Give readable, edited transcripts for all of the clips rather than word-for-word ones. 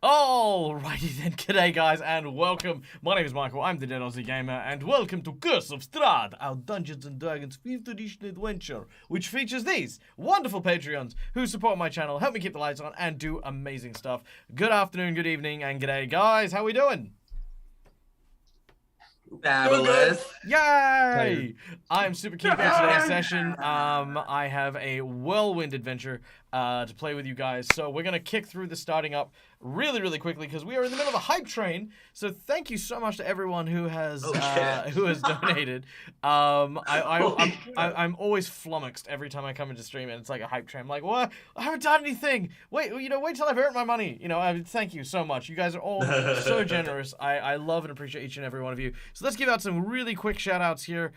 Alrighty then, g'day guys, and welcome. My name is Michael, I'm the Dead Aussie Gamer, and welcome to Curse of Strahd, our Dungeons & Dragons 5th edition adventure, which features these wonderful Patreons who support my channel, help me keep the lights on, and do amazing stuff. Good afternoon, good evening, and g'day guys, how we doing? Fabulous. Yay! I'm super keen for today's session. I have a whirlwind adventure to play with you guys. So we're going to kick through the starting up really quickly because we are in the middle of a hype train. So thank you so much to everyone who has donated. I'm always flummoxed every time I come into stream and it's like a hype train. I'm like, what? I haven't done anything. Wait till I've earned my money. Thank you so much. You guys are all so generous. I love and appreciate each and every one of you. So let's give out some really quick shout outs here,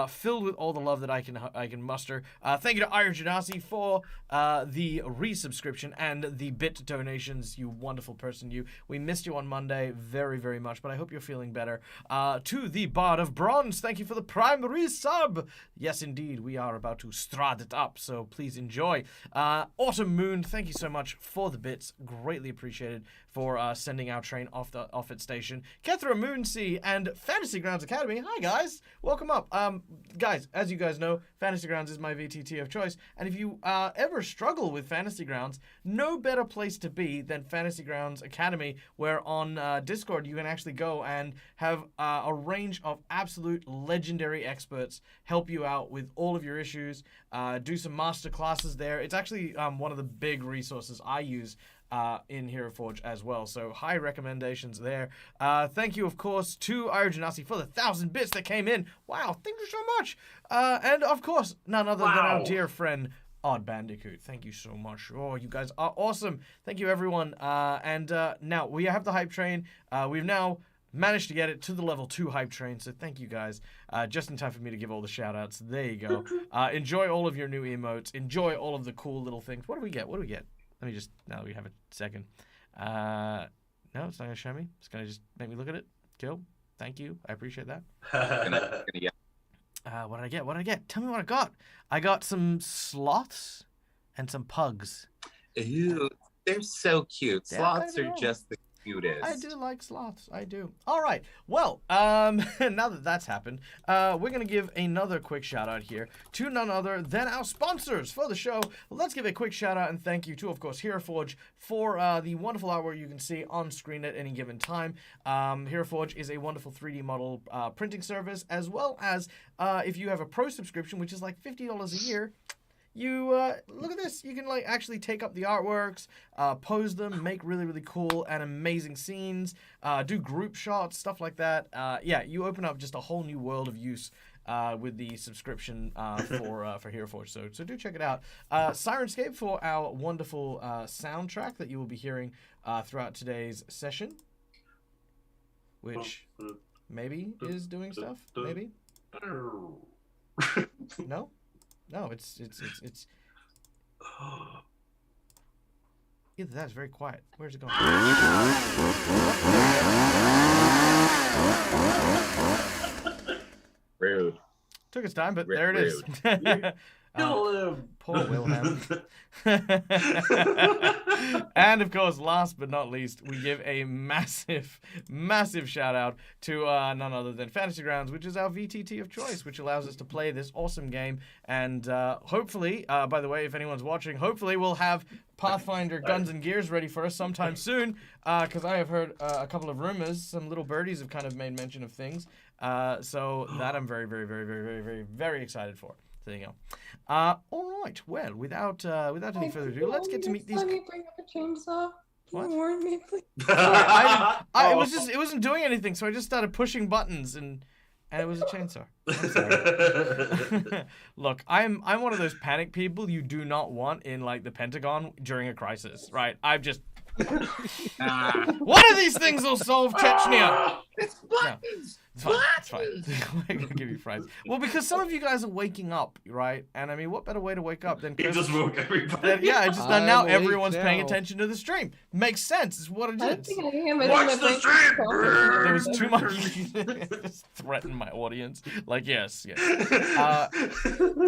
filled with all the love that I can muster. Thank you to Ira Janasi for the resubscription and the bit donations. You wonderful person, you. We missed you on Monday very much, but I hope you're feeling better. To the Bard of Bronze, thank you for the primary sub. Yes, indeed, we are about to Strahd it up, so please enjoy. Autumn Moon, thank you so much for the bits. Greatly appreciated for sending our train off its station. Kethra Moonsea and Fantasy Grounds Academy. Hi guys, welcome up. Guys, as you guys know, Fantasy Grounds is my VTT of choice, and if you ever struggle with Fantasy Grounds, no better place to be than Fantasy Grounds Academy, where on Discord you can actually go and have a range of absolute legendary experts help you out with all of your issues, do some master classes there. It's actually one of the big resources I use in Hero Forge as well, so high recommendations there. Thank you, of course, to Ira Janasi for the 1,000 bits that came in. Wow, thank you so much. And of course, none other than our dear friend Odd Bandicoot. Thank you so much. Oh, you guys are awesome. Thank you, everyone. And now we have the hype train. We've now managed to get it to the level 2 hype train, so thank you guys. Just in time for me to give all the shout outs. There you go. Enjoy all of your new emotes. Enjoy all of the cool little things. What do we get? Let me just, now we have a second. No, it's not going to show me. It's going to just make me look at it. Cool. Thank you. I appreciate that. What did I get? Tell me what I got. I got some sloths and some pugs. Ew, they're so cute. Sloths are just the cutest. I do like sloths. I do. All right. Well, now that that's happened, we're going to give another quick shout out here to none other than our sponsors for the show. Let's give a quick shout out and thank you to, of course, Hero Forge for the wonderful artwork you can see on screen at any given time. Hero Forge is a wonderful 3D model printing service, as well as if you have a pro subscription, which is like $50 a year, you look at this. You can actually take up the artworks, pose them, make really cool and amazing scenes, do group shots, stuff like that. Yeah, you open up just a whole new world of use with the subscription for Hero Forge. So do check it out. Sirenscape for our wonderful soundtrack that you will be hearing throughout today's session, which maybe is doing stuff. Maybe. No. No, it's either that's very quiet. Where's it going? Rude. Took its time, but there it is. Poor Wilhelm. And of course, last but not least, we give a massive shout out to none other than Fantasy Grounds, which is our VTT of choice, which allows us to play this awesome game. And hopefully, by the way, if anyone's watching, hopefully we'll have Pathfinder Guns and Gears ready for us sometime soon, because I have heard a couple of rumors. Some little birdies have kind of made mention of things. So that I'm very excited for. There you go. All right. Well, without any further ado, let's get to meet these. Let me bring up a chainsaw. Can you warn me, please? It wasn't doing anything, so I just started pushing buttons and it was a chainsaw. I'm sorry. Look, I'm one of those panic people you do not want in like the Pentagon during a crisis, right? I've just. One of these things will solve Chechnya. It's buttons. It's fine. It's fine. I'm gonna give you fries. Well, because some of you guys are waking up, right? And I mean, what better way to wake up than You just woke everybody. yeah, it's just that now I'm everyone's awake paying now. attention to the stream. Makes sense. It's what it I don't is. think I am. I Watch think the my stream! brain- There was too much. Just threaten my audience. Like, yes.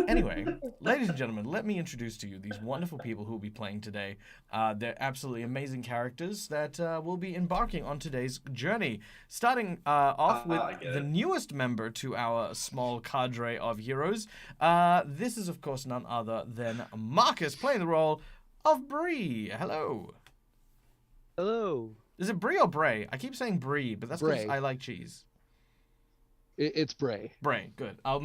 Anyway, ladies and gentlemen, let me introduce to you these wonderful people who will be playing today. They're absolutely amazing characters that will be embarking on today's journey. Starting off with the newest member to our small cadre of heroes. This is, of course, none other than Marcus, playing the role of Bree. Hello. Hello. Is it Brie or Bray? I keep saying Brie, but that's because Bray. I like cheese. It's Bray. Bray, good. I'll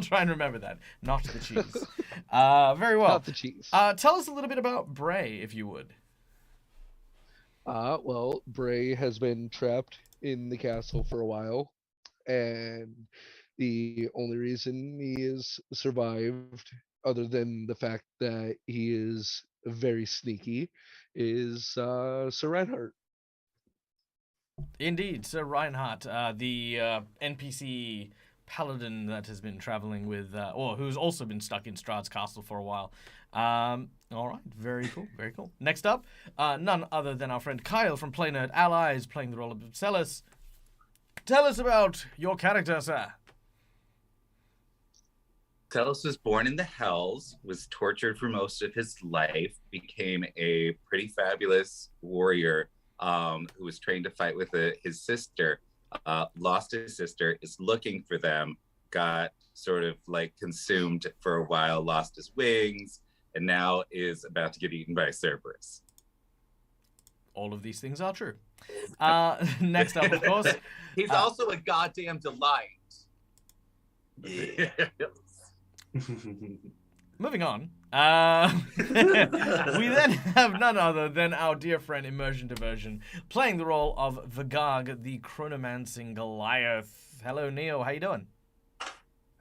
try and remember that. Not the cheese. Very well. Not the cheese. Tell us a little bit about Bray, if you would. Well, Bray has been trapped in the castle for a while, and the only reason he has survived, other than the fact that he is very sneaky, is Sir Reinhardt. Indeed, Sir Reinhardt, the NPC paladin that has been traveling with, or who's also been stuck in Strahd's castle for a while. All right, very cool, very cool. Next up, none other than our friend Kyle from Play Nerd Allies, playing the role of Celis. Tell us about your character, sir. Telos was born in the Hells, was tortured for most of his life, became a pretty fabulous warrior who was trained to fight with his sister, lost his sister, is looking for them, got sort of like consumed for a while, lost his wings, and now is about to get eaten by a Cerberus. All of these things are true. Next up, of course. He's also a goddamn delight. Yeah. Moving on. We then have none other than our dear friend Immersion Diversion, playing the role of Vagag, the Chronomancing Goliath. Hello, Neo. How you doing?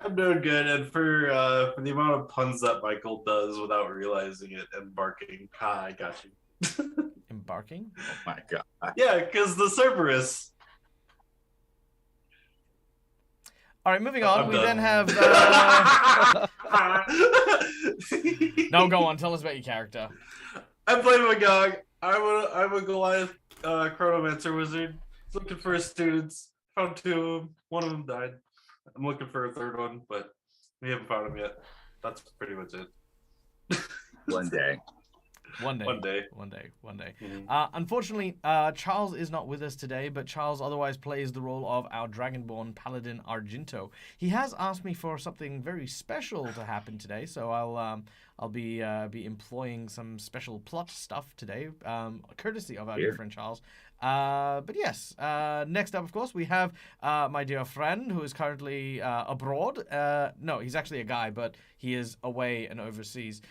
I'm doing good, and for the amount of puns that Michael does without realizing it and barking, I got you. Embarking? Oh my god. Yeah, because the Cerberus. All right, moving on. I'm We done. then have... No, go on. Tell us about your character. I play Magog. I'm a Goliath chronomancer wizard. Looking for his students. Found two of them. One of them died. I'm looking for a third one, but we haven't found him yet. That's pretty much it. One day. One day. One day. One day. One day. Mhm. Unfortunately, Charles is not with us today, but Charles otherwise plays the role of our Dragonborn Paladin Argento. He has asked me for something very special to happen today, so I'll be employing some special plot stuff today, courtesy of our dear friend Charles. But yes, next up, of course, we have my dear friend who is currently abroad. No, he's actually a guy, but he is away and overseas.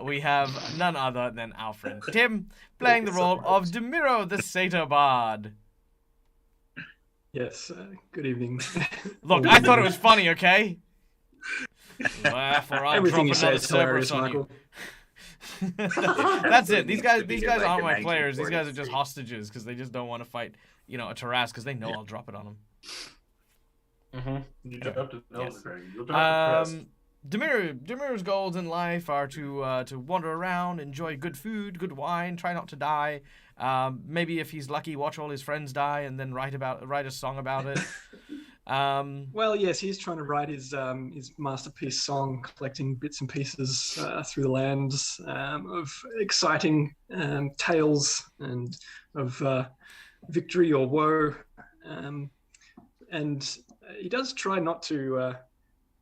We have none other than our friend Tim, playing the role of Demiro the Satyr Bard. Yes, good evening. Look, I thought it was funny, okay? Therefore, I'll Everything drop you say another is hilarious, Cerberus on Michael. you. That's it. These guys Needs to be aren't like my a players. These guys are just 1940s. hostages because they just don't want to fight, a Taras because they know I'll drop it on them. You dropped it. No, Yes. Greg. You'll drop it Demiro's goals in life are to wander around, enjoy good food, good wine, try not to die. Maybe if he's lucky, watch all his friends die and then write a song about it. Well, yes, he's trying to write his masterpiece song, collecting bits and pieces through the lands of exciting tales and of victory or woe. And he does try not to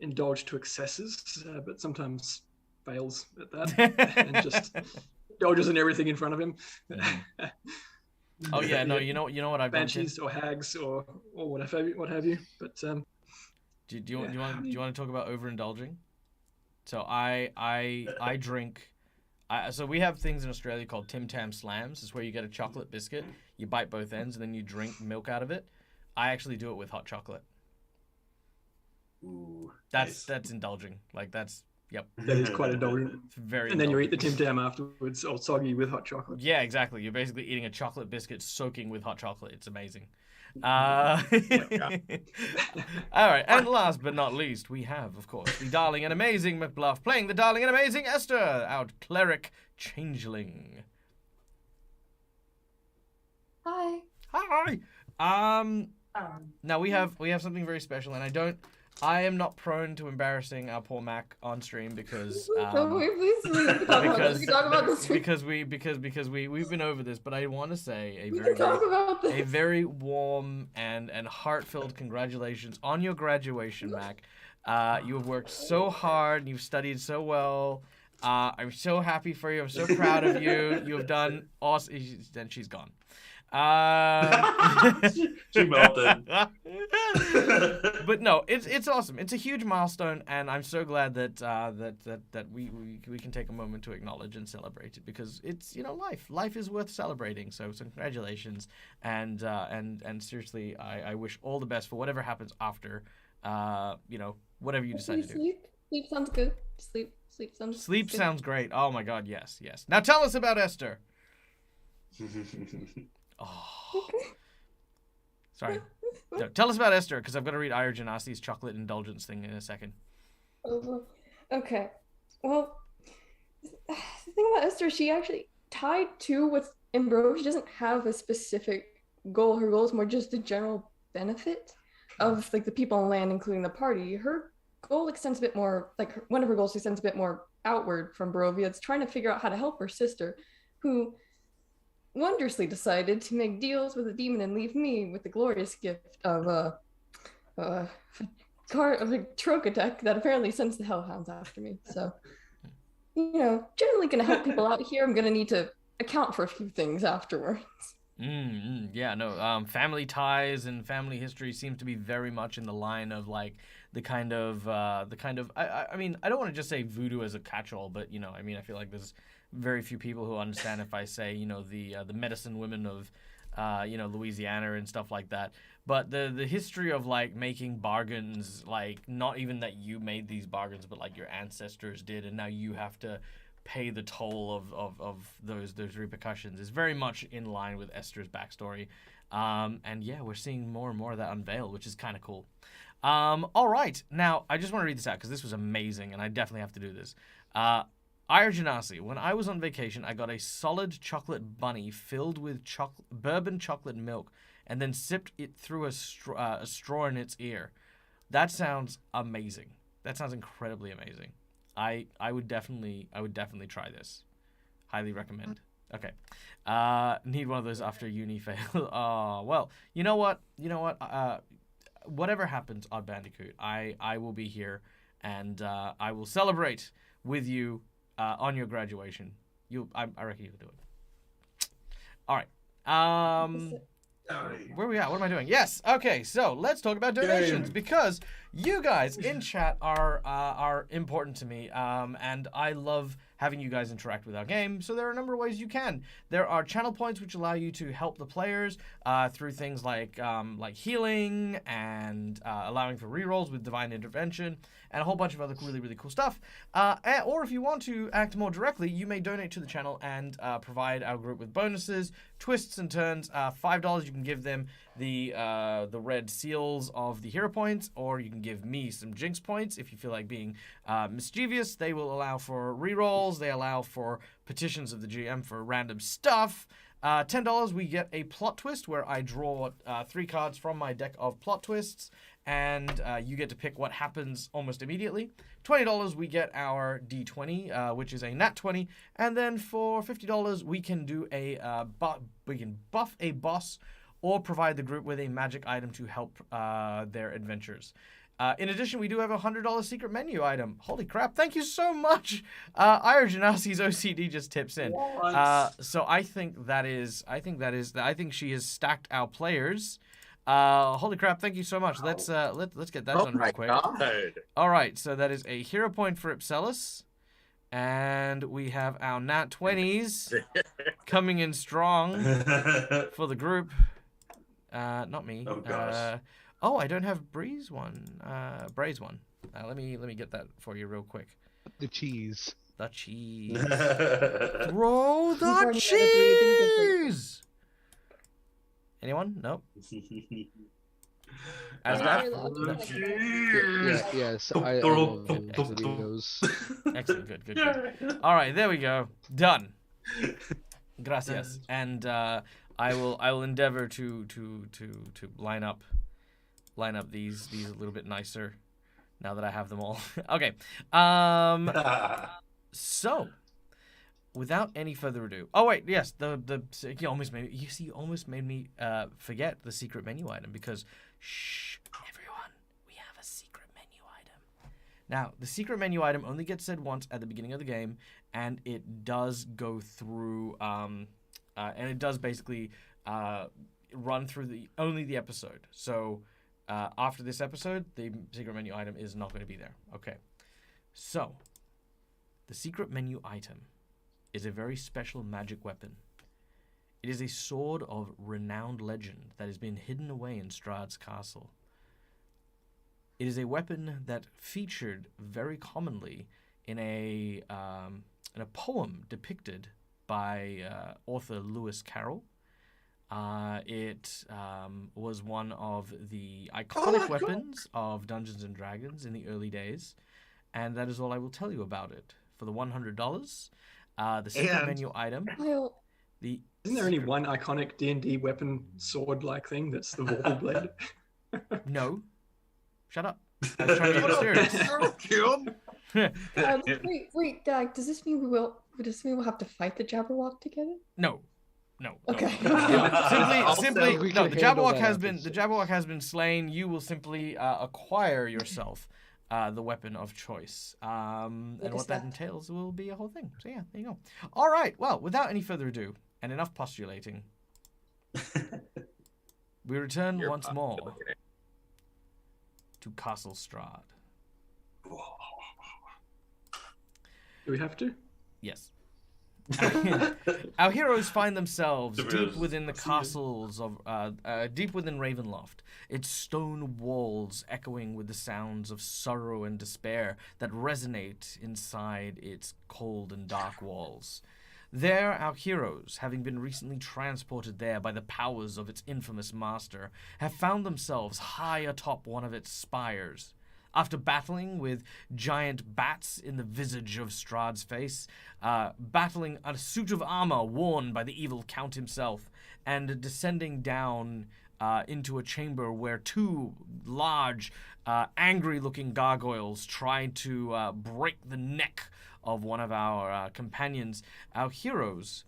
indulge to excesses, but sometimes fails at that and just indulges in everything in front of him. Oh yeah, no, you know what I've done. Tim? Banshees or hags or what have you. But Do you want to talk about overindulging? So I drink. So we have things in Australia called Tim Tam Slams. It's where you get a chocolate biscuit, you bite both ends, and then you drink milk out of it. I actually do it with hot chocolate. Ooh, That's indulging. Like that's Yep. That is quite indulgent. It's very. And then you eat the indulgent. Tim Tam afterwards, all soggy with hot chocolate. Yeah, exactly. You're basically eating a chocolate biscuit soaking with hot chocolate. It's amazing. God. All right, and last but not least, we have, of course, the darling and amazing McBluff playing the darling and amazing Esther, our cleric changeling. Hi. Hi. Now we have something very special, and I am not prone to embarrassing our poor Mac on stream because Please, we can talk about this. because we've been over this, but I want to say We can talk about a this. very warm and heart-filled congratulations on your graduation, Mac. You have worked so hard and you've studied so well. I'm so happy for you. I'm so proud of you. You have done awesome. Then she's gone. She melted. But no, it's awesome. It's a huge milestone, and I'm so glad that we can take a moment to acknowledge and celebrate it, because it's, you know, life is worth celebrating. So congratulations, and seriously, I wish all the best for whatever happens after, you know, whatever you decide to do. Sleep sounds good. Sleep sounds. Sleep sounds great. Oh my God, yes. Now tell us about Esther. Oh. Sorry. No, tell us about Esther, because I've got to read Ira Janasi's chocolate indulgence thing in a second. Okay. Well, the thing about Esther, she actually tied to what's in Bro. She doesn't have a specific goal. Her goal is more just the general benefit of like the people on land, including the party. Her goal extends a bit more, like one of her goals extends a bit more outward from Barovia. It's trying to figure out how to help her sister, who wondrously decided to make deals with a demon and leave me with the glorious gift of a Troca deck that apparently sends the hellhounds after me. So, you know, generally going to help people out here. I'm going to need to account for a few things afterwards. Yeah, no, family ties and family history seems to be very much in the line of like the kind of I mean, I don't want to just say voodoo as a catch-all, but you know, I mean, I feel like there's very few people who understand if I say, you know, the medicine women of you know, Louisiana and stuff like that. But the history of like making bargains, like not even that you made these bargains, but like your ancestors did, and now you have to pay the toll of those repercussions, is very much in line with Esther's backstory. And yeah, we're seeing more and more of that unveil, which is kind of cool. All right, now I just want to read this out because this was amazing, and I definitely have to do this. Ira Janasi, when I was on vacation, I got a solid chocolate bunny filled with bourbon chocolate milk, and then sipped it through a straw in its ear. That sounds amazing. That sounds incredibly amazing. I would definitely try this. Highly recommend. Okay. Need one of those after uni fail. Oh, well, you know what? Whatever happens, Odd Bandicoot, I will be here, and I will celebrate with you on your graduation. I reckon you'll do it. All right. Where are we at? What am I doing? Yes. Okay. So let's talk about donations, because you guys in chat are important to me, and I love having you guys interact with our game. So there are a number of ways you can. There are channel points which allow you to help the players through things like healing and allowing for rerolls with divine intervention and a whole bunch of other really, really cool stuff. Or if you want to act more directly, you may donate to the channel and provide our group with bonuses, twists and turns. $5 you can give them the red seals of the hero points, or you can give me some jinx points if you feel like being mischievous. They will allow for rerolls. They allow for petitions of the GM for random stuff. $10 we get a plot twist where I draw 3 cards from my deck of plot twists, and you get to pick what happens almost immediately. $20 we get our D20, which is a nat 20, and then for $50 we can do we can buff a boss or provide the group with a magic item to help their adventures. In addition, we do have a $100 secret menu item. Holy crap! Thank you so much. Ira Janasi's OCD just tips in. So I think she has stacked our players. Holy crap! Thank you so much. Let's get that done real quick. God. All right, so that is a hero point for Ipselis, and we have our nat 20s coming in strong for the group. Not me. Oh gosh. I don't have Breeze one. Braze one. Let me get that for you real quick. The cheese. The cheese. Throw You've the already met a breed, then you can breed. cheese. Anyone? Nope. As As that- that. Yes, I love those videos. Excellent. Good. All right, there we go. Done. Gracias. And I will endeavor to line up these a little bit nicer now that I have them all. Okay. So without any further ado. Oh wait, yes, you almost made me forget the secret menu item because shh, everyone, we have a secret menu item. Now, the secret menu item only gets said once at the beginning of the game, and it does go through and it does basically run through only the episode. So after this episode, the secret menu item is not going to be there. Okay. So, the secret menu item is a very special magic weapon. It is a sword of renowned legend that has been hidden away in Strahd's castle. It is a weapon that featured very commonly in a poem depicted by author Lewis Carroll. It was one of the iconic weapons of Dungeons and Dragons in the early days, and that is all I will tell you about it. For the $100, the secret menu item. Isn't there only one iconic D&D weapon sword-like thing that's the Warble Blade? No. Shut up. I was trying to get serious. Wait, Dag, does this mean we'll have to fight the Jabberwock together? No. Okay. Simply, no. The Jabberwock has been slain. You will simply acquire yourself the weapon of choice. And what that entails will be a whole thing. So yeah, there you go. All right. Well, without any further ado, and enough postulating, we return once more to Castle Strahd. Do we have to? Yes. Our heroes find themselves deep within the castles of deep within Ravenloft, its stone walls echoing with the sounds of sorrow and despair that resonate inside its cold and dark walls. There, our heroes, having been recently transported there by the powers of its infamous master, have found themselves high atop one of its spires. After battling with giant bats in the visage of Strahd's face, battling a suit of armor worn by the evil Count himself, and descending down into a chamber where two large, angry-looking gargoyles tried to break the neck of one of our companions, our heroes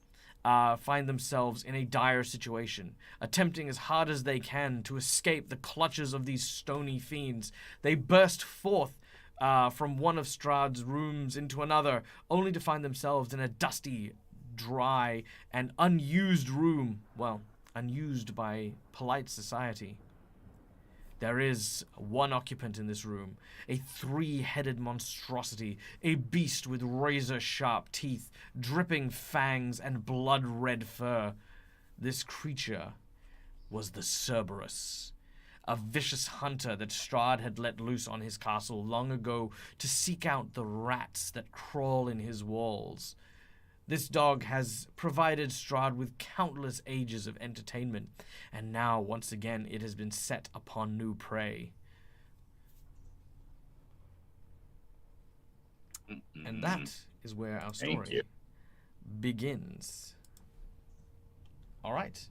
find themselves in a dire situation, attempting as hard as they can to escape the clutches of these stony fiends. They burst forth from one of Strahd's rooms into another, only to find themselves in a dusty, dry, and unused room. Well, unused by polite society. There is one occupant in this room, a three-headed monstrosity, a beast with razor-sharp teeth, dripping fangs, and blood-red fur. This creature was the Cerberus, a vicious hunter that Strahd had let loose on his castle long ago to seek out the rats that crawl in his walls. This dog has provided Strahd with countless ages of entertainment, and now, once again, it has been set upon new prey. And that is where our story begins. All right.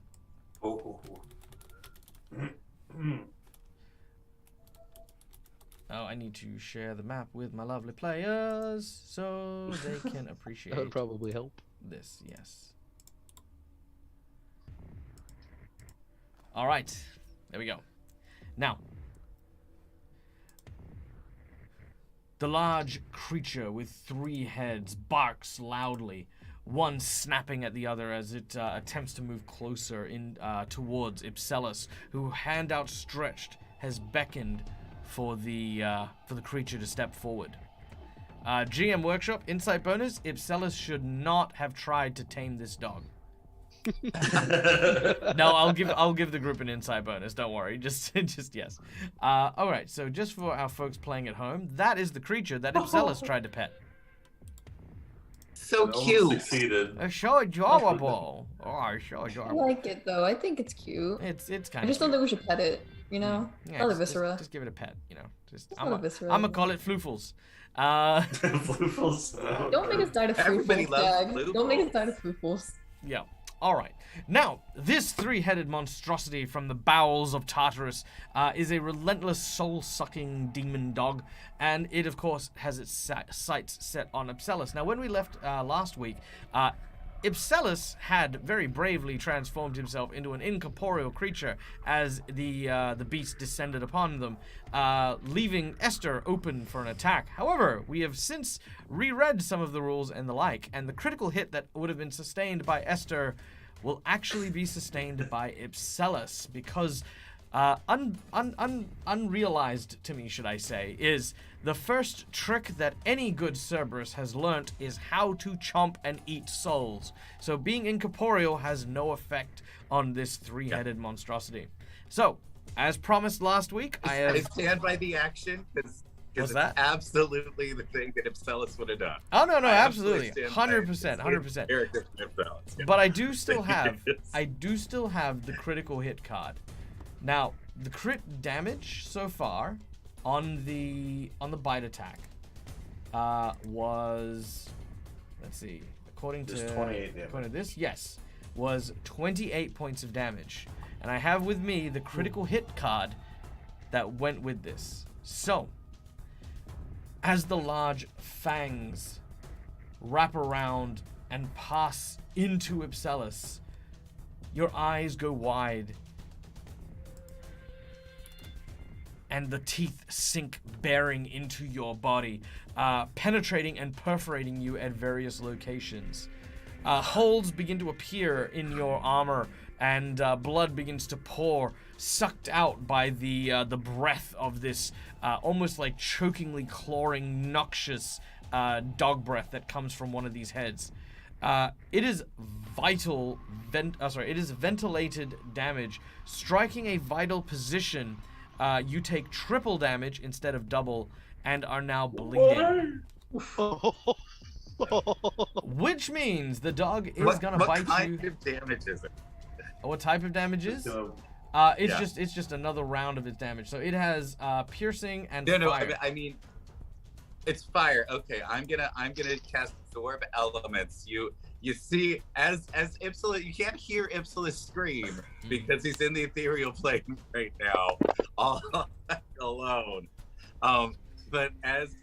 Oh, I need to share the map with my lovely players so they can appreciate That would probably help. this. Yes. All right. There we go. Now, the large creature with three heads barks loudly, one snapping at the other as it attempts to move closer towards Ipselus, who, hand outstretched, has beckoned for the creature to step forward. GM Workshop insight bonus: Ipselus should not have tried to tame this dog. No, I'll give the group an insight bonus. Don't worry. Just yes. All right. So just for our folks playing at home, that is the creature that Ipselus tried to pet. So It almost cute. Succeeded. It's so adorable. Oh, so I adorable. like it though. I think it's cute. It's kind I of. just don't think we should pet it. You know, Yeah, not a just, viscera. just give it a pet. You know, just It's not a viscera. I'm gonna call it Floofles. Floofles. Don't make us die to Everybody floofles, loves Dag. Don't make us floofles. die to floofles. Yeah. All right. Now, this three-headed monstrosity from the bowels of Tartarus is a relentless, soul-sucking demon dog, and it, of course, has its sights set on Ipselus. Now, when we left last week, Ipselus had very bravely transformed himself into an incorporeal creature as the beast descended upon them, leaving Esther open for an attack. However, we have since reread some of the rules and the like, and the critical hit that would have been sustained by Esther will actually be sustained by Ipselus, because unrealized to me, should I say, is the first trick that any good Cerberus has learnt is how to chomp and eat souls. So being incorporeal has no effect on this three-headed monstrosity. So, as promised last week, I stand by the action because What's it's that? absolutely the thing that Ipselus would have done. Oh, no, I absolutely. stand by it. 100%, 100%. Character from Ipselus, yeah. But I do still have the critical hit card. Now, the crit damage so far on the bite attack was, let's see, according Just to 28 damage. according to this, yes, was 28 points of damage. And I have with me the critical hit card that went with this. So, as the large fangs wrap around and pass into Ipselus, your eyes go wide and the teeth sink bearing into your body, penetrating and perforating you at various locations. Holes begin to appear in your armor, and blood begins to pour, sucked out by the breath of this almost like chokingly clawing, noxious dog breath that comes from one of these heads. It is it is ventilated damage. Striking a vital position, you take triple damage instead of double and are now bleeding. Which means the dog is gonna bite What kind you. of damage is it? What type of damage is? So, It's just another round of its damage. So it has piercing and No, fire. I mean, it's fire. Okay, I'm gonna cast absorb elements. You see, as Ipsilus, you can't hear Ipsilus scream because he's in the ethereal plane right now, all alone. But as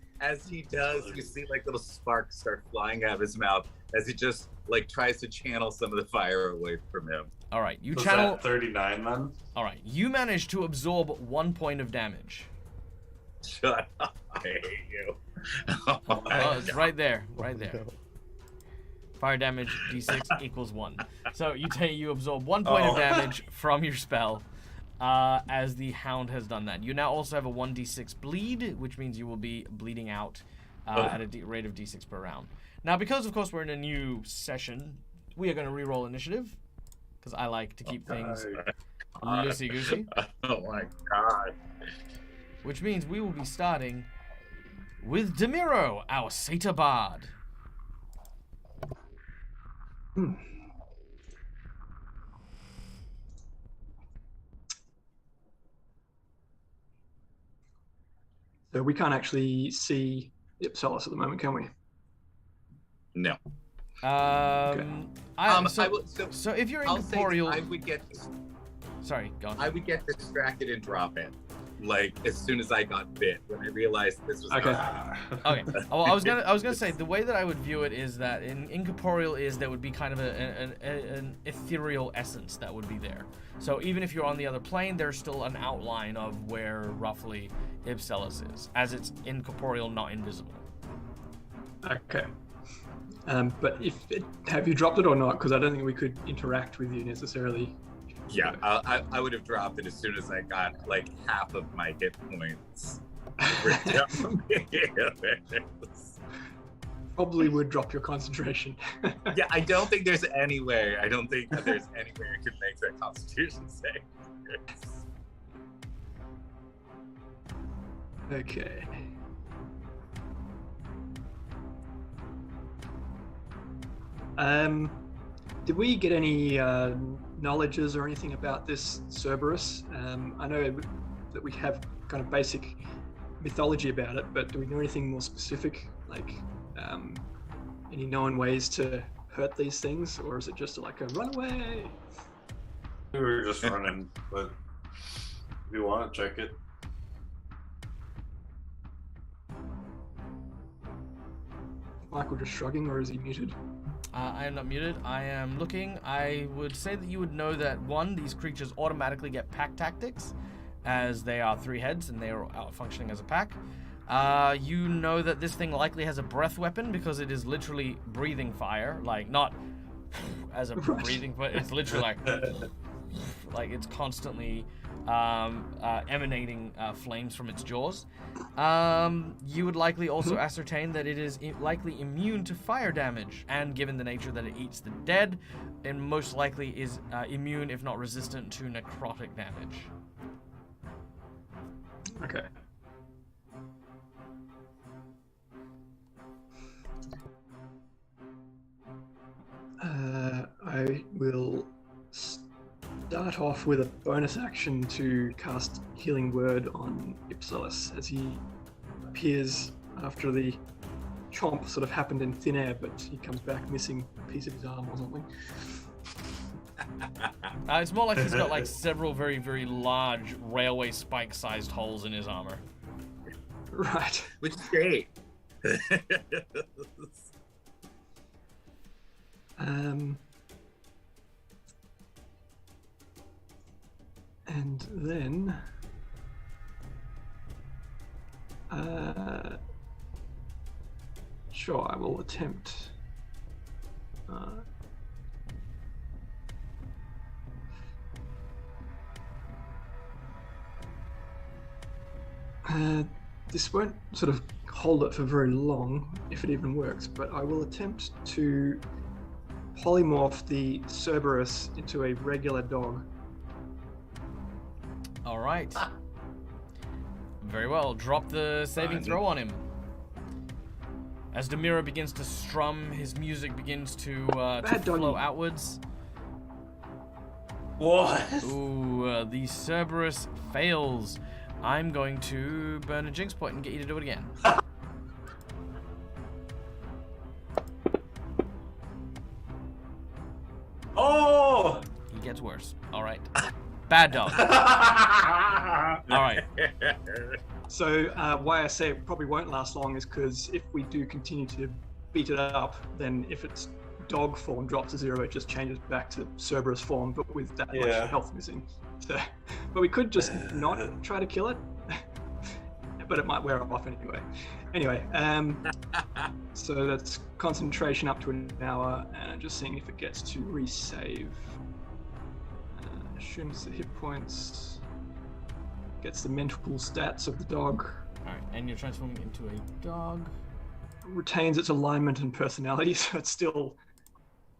he does, you see like little sparks start flying out of his mouth as he just like tries to channel some of the fire away from him. All right, you was channel. that 39 then? All right, you manage to absorb 1 point of damage. Shut up! I hate you. Oh, Oh, my it's God. right there, right there. Fire damage d6 equals 1. So you absorb 1 point of Oh. damage from your spell, as the hound has done that. You now also have a 1d6 bleed, which means you will be bleeding out at a rate of d6 per round. Now, because of course we're in a new session, we are going to reroll initiative, because I like to keep things loosey-goosey. Oh my God. Which means we will be starting with Demiro, our Satyr Bard. So we can't actually see Ipsilus at the moment, can we? No. So if you're I'll say incorporeal, I would get sorry, go on. I would get distracted and drop it. Like as soon as I got bit, when I realized this was Okay. Okay. Well, I was gonna say the way that I would view it is that incorporeal is there would be kind of an ethereal essence that would be there. So even if you're on the other plane, there's still an outline of where roughly Ipsilus is, as it's incorporeal, not invisible. Okay. But have you dropped it or not? Because I don't think we could interact with you necessarily. Yeah, I would have dropped it as soon as I got like half of my hit points. ripped out from me. Probably would drop your concentration. Yeah, I don't think there's any way. I don't think that there's any way I could make that Constitution save. Okay. Did we get any knowledges or anything about this Cerberus? I know that we have kind of basic mythology about it, but do we know anything more specific, like any known ways to hurt these things, or is it just like a runaway? We were just running, but if you want to check it. Michael just shrugging, or is he muted? I am not muted. I am looking. I would say that you would know that, one, these creatures automatically get pack tactics, as they are 3 heads and they are out functioning as a pack. You know that this thing likely has a breath weapon because it is literally breathing fire. Like, not as a breathing, but it's literally like it's constantly emanating flames from its jaws. You would likely also ascertain that it is likely immune to fire damage, and given the nature that it eats the dead, it most likely is immune, if not resistant, to necrotic damage. Okay. I will start off with a bonus action to cast Healing Word on Ipsilis as he appears after the chomp sort of happened in thin air, but he comes back missing a piece of his arm or something. It's more like he's got like several very, very large railway spike-sized holes in his armor. Right. Which is great. And then sure, I will attempt this won't sort of hold it for very long, if it even works, but I will attempt to polymorph the Cerberus into a regular dog. All right. Very well. Drop the saving throw on him. As Demira begins to strum, his music begins to flow outwards. What? Ooh, the Cerberus fails. I'm going to burn a jinx point and get you to do it again. Oh! He gets worse. All right. Bad dog. All right. So why I say it probably won't last long is because if we do continue to beat it up, then if its dog form drops to 0, it just changes back to Cerberus form, but with that much health missing. So, but we could just not try to kill it, but it might wear off anyway. Anyway, so that's concentration up to an hour, and just seeing if it gets to resave. Assumes the hit points, gets the mental stats of the dog. Alright, and you're transforming it into a dog. Retains its alignment and personality, so it's still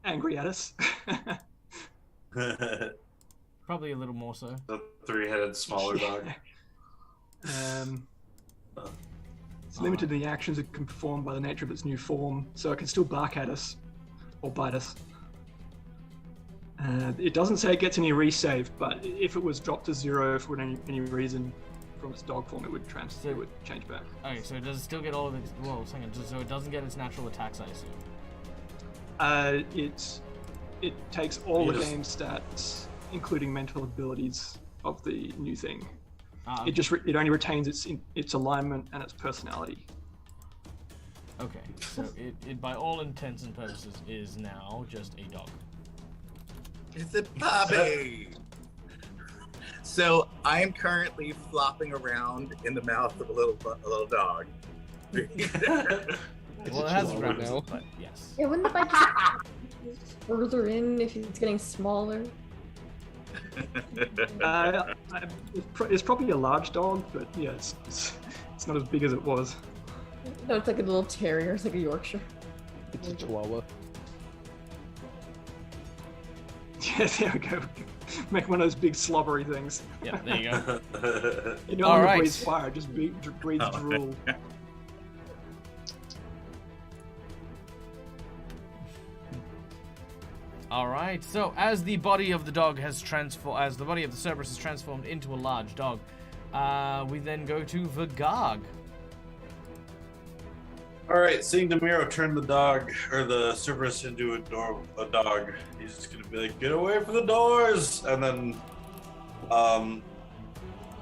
angry at us. Probably a little more so. The 3-headed smaller dog. It's limited to the actions it can perform by the nature of its new form, so it can still bark at us or bite us. It doesn't say it gets any resave, but if it was dropped to 0 for any reason from its dog form, it would change back. Okay, so does it still get all of its... Whoa, hang on. So it doesn't get its natural attacks, I assume? It takes all the game stats, including mental abilities of the new thing. Okay. It only retains its alignment and its personality. Okay, so it by all intents and purposes is now just a dog. It's a puppy. So I am currently flopping around in the mouth of a little dog. Well, it has right now. but yes. Yeah, wouldn't the bike just further in if it's getting smaller? It's probably a large dog, but yeah, it's not as big as it was. No, it's like a little terrier. It's like a Yorkshire. It's a chihuahua. Yeah, there we go. Make one of those big slobbery things. Yeah, there you go. It no All longer right. breathes fire, it just breathes drool. All right. So as the body of the dog has as the body of the Cerberus is transformed into a large dog, we then go to Vagog. All right, seeing Demiro turn the dog or the Cerberus into a dog, he's just gonna be like, "Get away from the doors!" And then,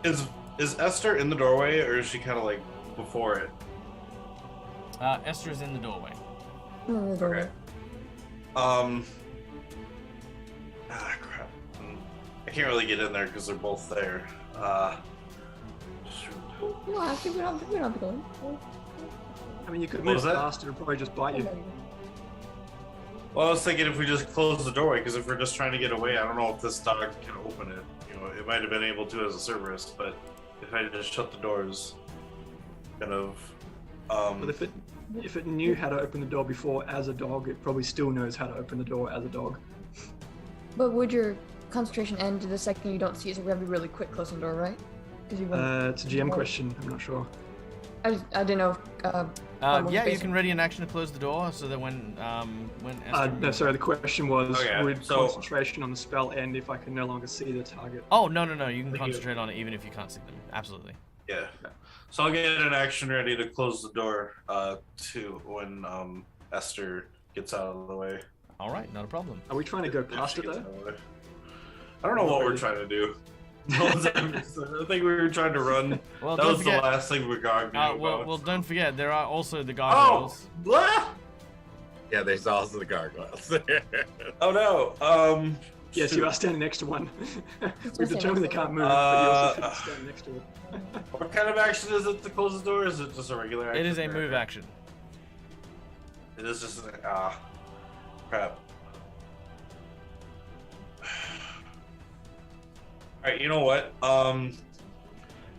is Esther in the doorway, or is she kind of like before it? Esther's in the doorway. Okay. Crap. I can't really get in there because they're both there. Shoot. No, actually, we don't have to go in. I mean, you could What move was that? faster and probably just bite you. Well, I was thinking if we just close the doorway, because if we're just trying to get away, I don't know if this dog can open it. You know, it might have been able to as a Cerberus, but if I just shut the doors, kind of. But if it knew how to open the door before as a dog, it probably still knows how to open the door as a dog. But would your concentration end the second you don't see it? So we have to be really quick closing the door, right? Because you won't. It's a GM question. I'm not sure. I didn't know. Yeah, you can ready an action to close the door so that when Esther... No, sorry. The question was, Okay, would so- concentration on the spell end if I can no longer see the target? Oh, no. You can concentrate on it even if you can't see them. Absolutely. Yeah. So I'll get an action ready to close the door to when Esther gets out of the way. All right, not a problem. Are we trying to go If past she it gets though? out of the way. I don't know what we're trying to do. I think we were trying to run. Well, That don't was forget, the last thing we got. well, don't forget, there are also the Oh! gargoyles. Blah! Yeah, there's also the gargoyles. Oh no. Yes, shoot. you are standing next to one. We've Just determined they next to can't move, but you also Uh, can stand next to it. What kind of action is it to close the door? Is it just a regular action? It is a or- move action. It is just an crap. Alright, you know what?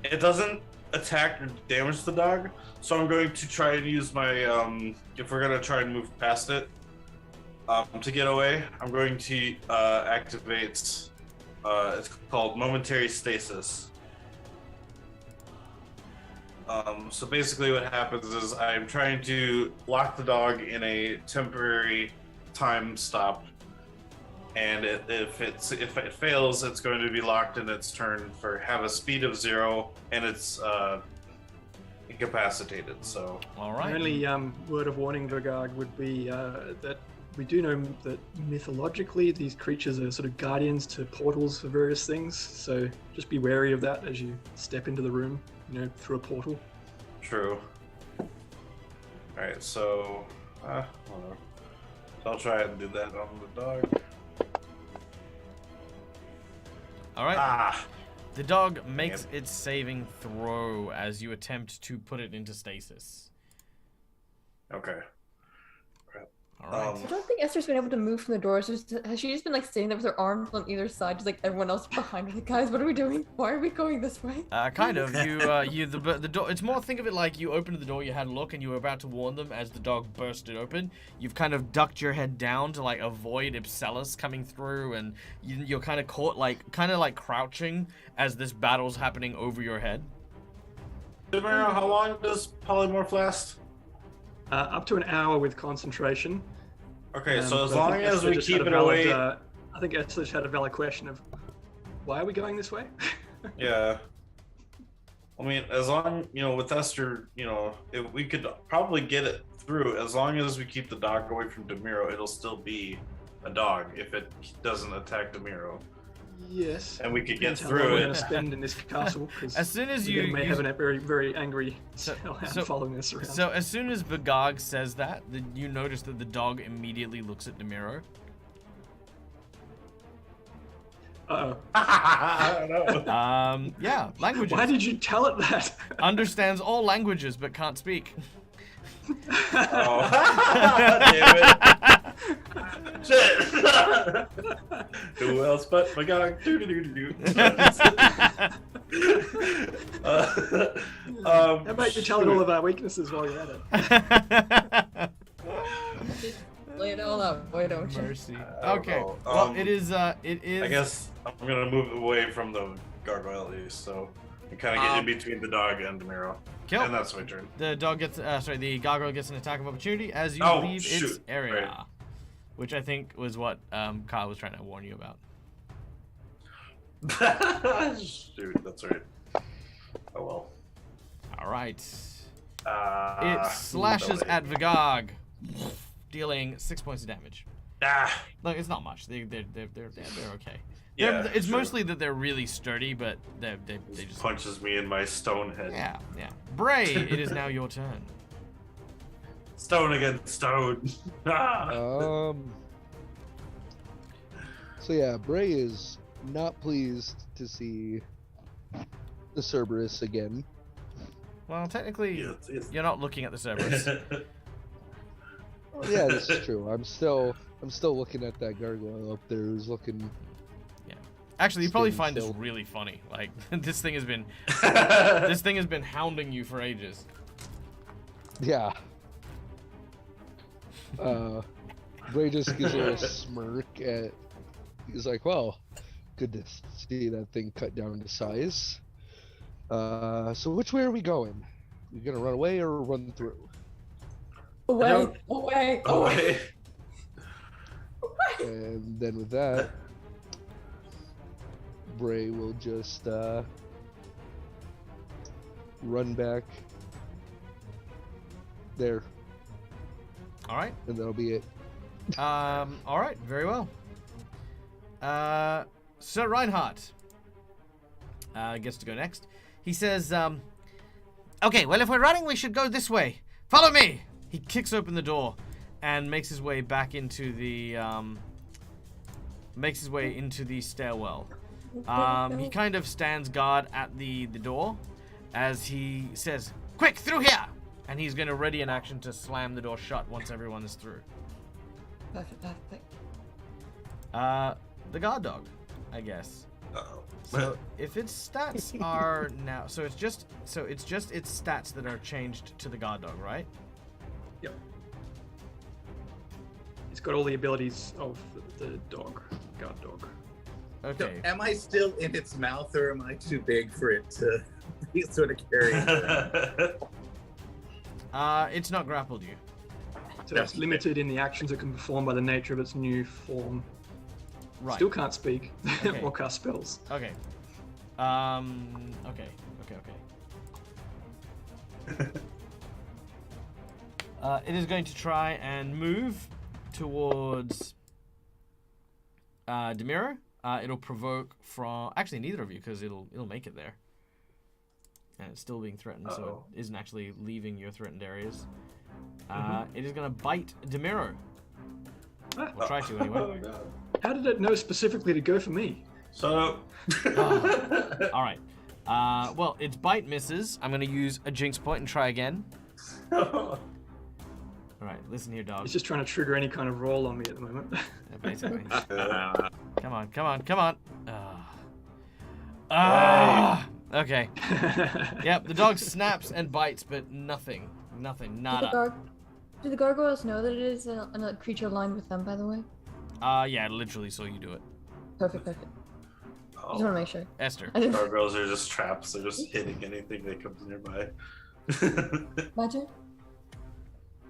It doesn't attack or damage the dog, so I'm going to try and use my if we're gonna try and move past it. To get away, I'm going to activate it's called momentary stasis. So basically what happens is I'm trying to lock the dog in a temporary time stop, and if it fails, it's going to be locked in its turn have a speed of 0, and it's incapacitated. So All The right. only word of warning, Vergard, would be that we do know that mythologically these creatures are sort of guardians to portals for various things, so just be wary of that as you step into the room, through a portal. true. Alright, so whatever. So I'll try and do that on the dog. All right. Ah! The dog makes its saving throw as you attempt to put it into stasis. Okay. All right. I don't think Esther's been able to move from the doors. Has she just been like sitting there with her arms on either side, just like everyone else behind her? Like, guys, what are we doing? Why are we going this way? Kind of. The door. It's more. Think of it like you opened the door, you had a look, and you were about to warn them as the dog burst it open. You've kind of ducked your head down to like avoid Ipselus coming through, and you're kind of caught kind of crouching as this battle's happening over your head. Demiro, how long does polymorph last? Up to an hour with concentration. Okay, so But as I long think as Esther we just keep had a it valid, away. I think Esther just had a valid question of, why are we going this way? Yeah. I mean, as long, with Esther, if we could probably get it through, as long as we keep the dog away from Demiro, it'll still be a dog if it doesn't attack Demiro. Yes. And we could get Depends how long through we're it. going to spend in this castle. 'Cause As soon as we you may have a very, very angry So- hellhound so- following us around. So as soon as Vagog says that, you notice that the dog immediately looks at Demiro. Uh-oh. I don't know. Yeah, languages. Why did you tell it that? Understands all languages but can't speak. Oh. Damn it. Shit. Who else but my guy? How about you tell it all of our weaknesses while you're at it? Just lay it all out. Why don't you? Mercy. I don't Okay. know. Well, it is. It is. I guess I'm gonna move away from the gargoyle at least, so I kind of get in between the dog and Demiro. Kill. And that's my turn. The dog gets. The gargoyle gets an attack of opportunity as you Oh, leave its shoot. area. Right. which I think was what Kyle was trying to warn you about. Shoot, that's right. Oh well. All right. It slashes at Vigog, dealing 6 points of damage. Look, it's not much. They're okay. Yeah, it's sure. mostly that they're really sturdy, but they just punches me in my stone head. Yeah. Bray, it is now your turn. Stone against stone. So yeah, Bray is not pleased to see the Cerberus again. Well, technically, it's- you're not looking at the Cerberus. Yeah, this is true. I'm still looking at that gargoyle up there who's looking. Actually, you probably Standing find this still. really funny. Like this thing has been hounding you for ages. Yeah. Bray just gives a little smirk at. He's like, "Well, good to see that thing cut down to size." So which way are we going? You gonna run away or run through? Away. And then with that, Bray will just run back there, All right. and that'll be it. All right. Very well. Sir Reinhardt gets to go next. He says, "Okay, well, if we're running, we should go this way. Follow me." He kicks open the door and makes his way back into the stairwell. He kind of stands guard at the door as he says, "Quick, through here!" And he's going to ready an action to slam the door shut once everyone is through. Perfect. The guard dog, I guess. Uh-oh. So if its stats are now, so it's just its stats that are changed to the guard dog, right? Yep. It's got all the abilities of the dog, guard dog. So, Okay. am I still in its mouth, or am I too big for it to sort of carry it around? It's not grappled you. So it's limited in the actions it can perform by the nature of its new form. Right. Still can't speak Okay. or cast spells. Okay. Okay. It is going to try and move towards Demiro. It'll provoke from actually neither of you because it'll make it there, and it's still being threatened, so it isn't actually leaving your threatened areas. It is going to bite Demiro. We'll try to anyway. Oh, God. How did it know specifically to go for me? Shut up. All right. Well, its bite misses. I'm going to use a jinx point and try again. All right, listen here, dog. It's just trying to trigger any kind of roll on me at the moment. Yeah, basically. Come on. Okay. Yep, the dog snaps and bites, but nothing, nada. Do the gargoyles know that it is a creature aligned with them, by the way? Yeah, literally saw you do it. Perfect. Just want to make sure. Esther. Gargoyles are just traps. They're just hitting anything that comes nearby. My turn?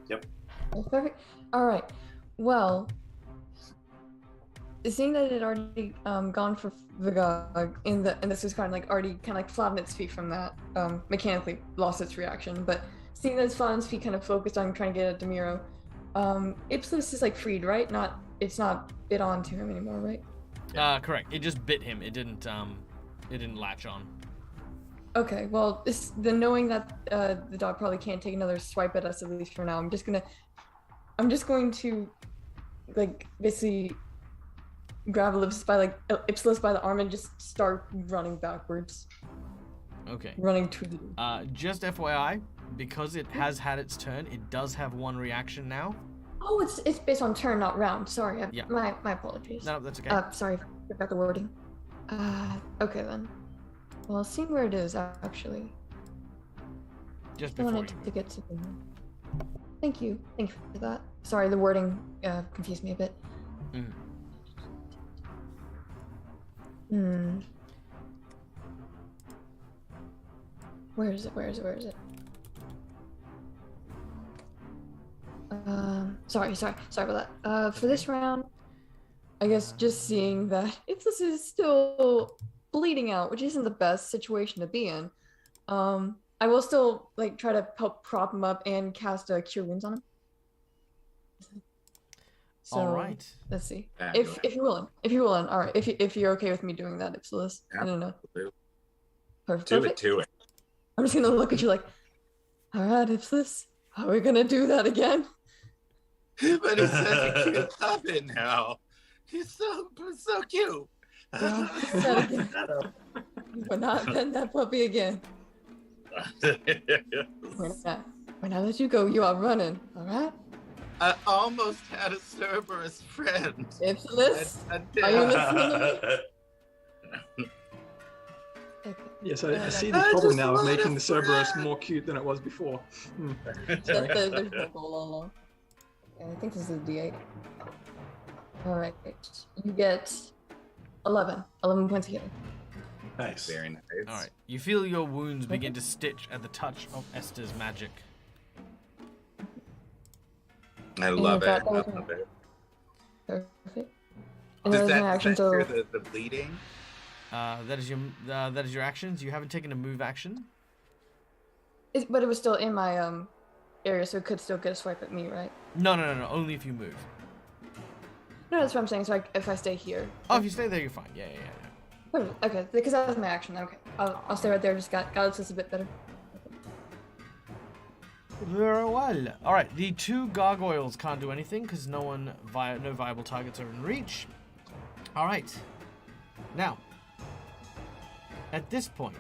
Yep. That's perfect. Alright. Well, seeing that it had already gone for Vigog, and this was kind of like already kind of like flat on its feet from that, mechanically lost its reaction, but seeing that it's flat on its feet kind of focused on trying to get at Demiro, Ipsilus is like freed, right? It's not bit onto him anymore, right? Correct. It just bit him. It didn't latch on. Okay, well, knowing that the dog probably can't take another swipe at us, at least for now, I'm just going to, like, basically grab Ipsilus by the arm and just start running backwards. Okay. Running to the... Just FYI, because it has had its turn, it does have one reaction now. Oh, it's based on turn, not round. Sorry, Yeah. my apologies. No, that's okay. Sorry, forgot the wording. Okay then. Well, seeing where it is, actually. Just I before wanted you to get something. Thank you for that. Sorry, the wording confused me a bit. Where is it? sorry about that. For this round, I guess just seeing that if this is still bleeding out, which isn't the best situation to be in, I will still like try to help prop him up and cast a Cure Wounds on him. So, All right. Let's see. If you're willing, all right. If you're okay with me doing that, Ipsilis. I don't know. Perfect. Do it. I'm just gonna look at you like, all right, Ipsilis, are we gonna do that again? But he's such a cute puppet now. He's so cute. Well, that again. But not then that puppy again. When I let you go, you are running. All right. I almost had a Cerberus friend. Ipsilis, are you listening to me? Yes, I see the problem now of making the Cerberus more cute than it was before. There's no goal all along. Okay, I think this is a D8. All right, you get 11 points of healing. Nice. Very nice. All right. You feel your wounds begin to stitch at the touch of Esther's magic. I love it. Perfect. And Does my that actions cure are the bleeding? That is your actions. You haven't taken a move action. but it was still in my area, so it could still get a swipe at me, right? No. Only if you move. No, that's what I'm saying. So if I stay here. Oh, if you stay there, you're fine. Yeah. Okay, because that was my action. Okay, I'll stay right there. Just got this a bit better. Very well. All right. The two gargoyles can't do anything because no viable targets are in reach. All right. Now, at this point,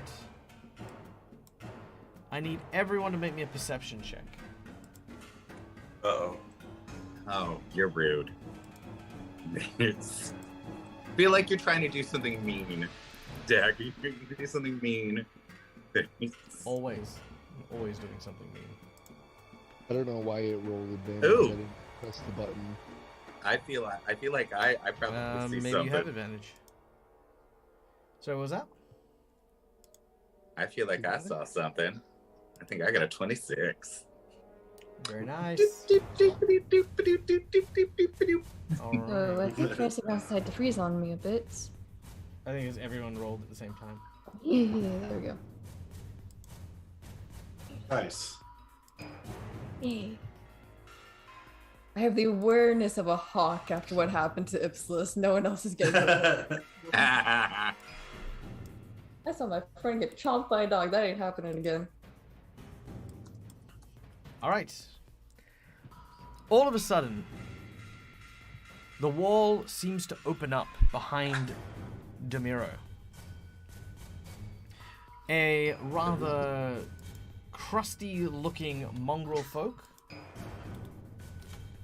I need everyone to make me a perception check. Uh-oh. Oh, you're rude. Feel like you're trying to do something mean. Dag, you do something mean. Always doing something mean. I don't know why it rolled advantage. Ooh. I didn't press the button. I feel like I probably see Maybe something. you have advantage. So what was that? I feel like I saw something. I think I got a 26. Very nice. All So I right. think Fancy Bounce decided to freeze on me a bit. I think it's everyone rolled at the same time. Yeah, there we go. Nice. Yay. I have the awareness of a hawk after what happened to Ipsilis. No one else is getting it. I saw my friend get chomped by a dog. That ain't happening again. All right. All of a sudden, the wall seems to open up behind Demiro. A rather crusty-looking mongrel folk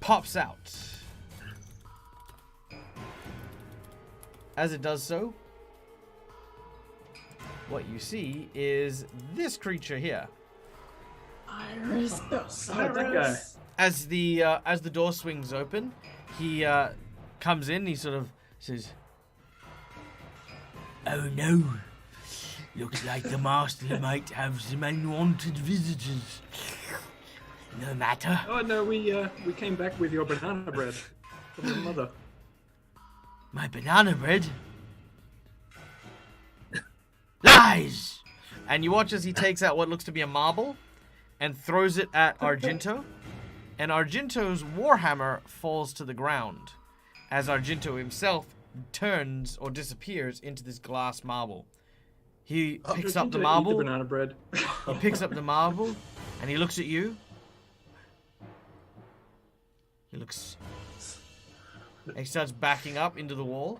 pops out. As it does so, what you see is this creature here. Iris, That guy. As the door swings open, he comes in. He sort of says, "Oh no, looks like the master might have some unwanted visitors. No matter." Oh no, we came back with your banana bread from your mother. My banana bread? Lies! And you watch as he takes out what looks to be a marble and throws it at Argento. And Argento's warhammer falls to the ground as Argento himself turns or disappears into this glass marble. He picks up the Eat marble. the banana bread. He picks up the marble and he looks at you. He looks. He starts backing up into the wall.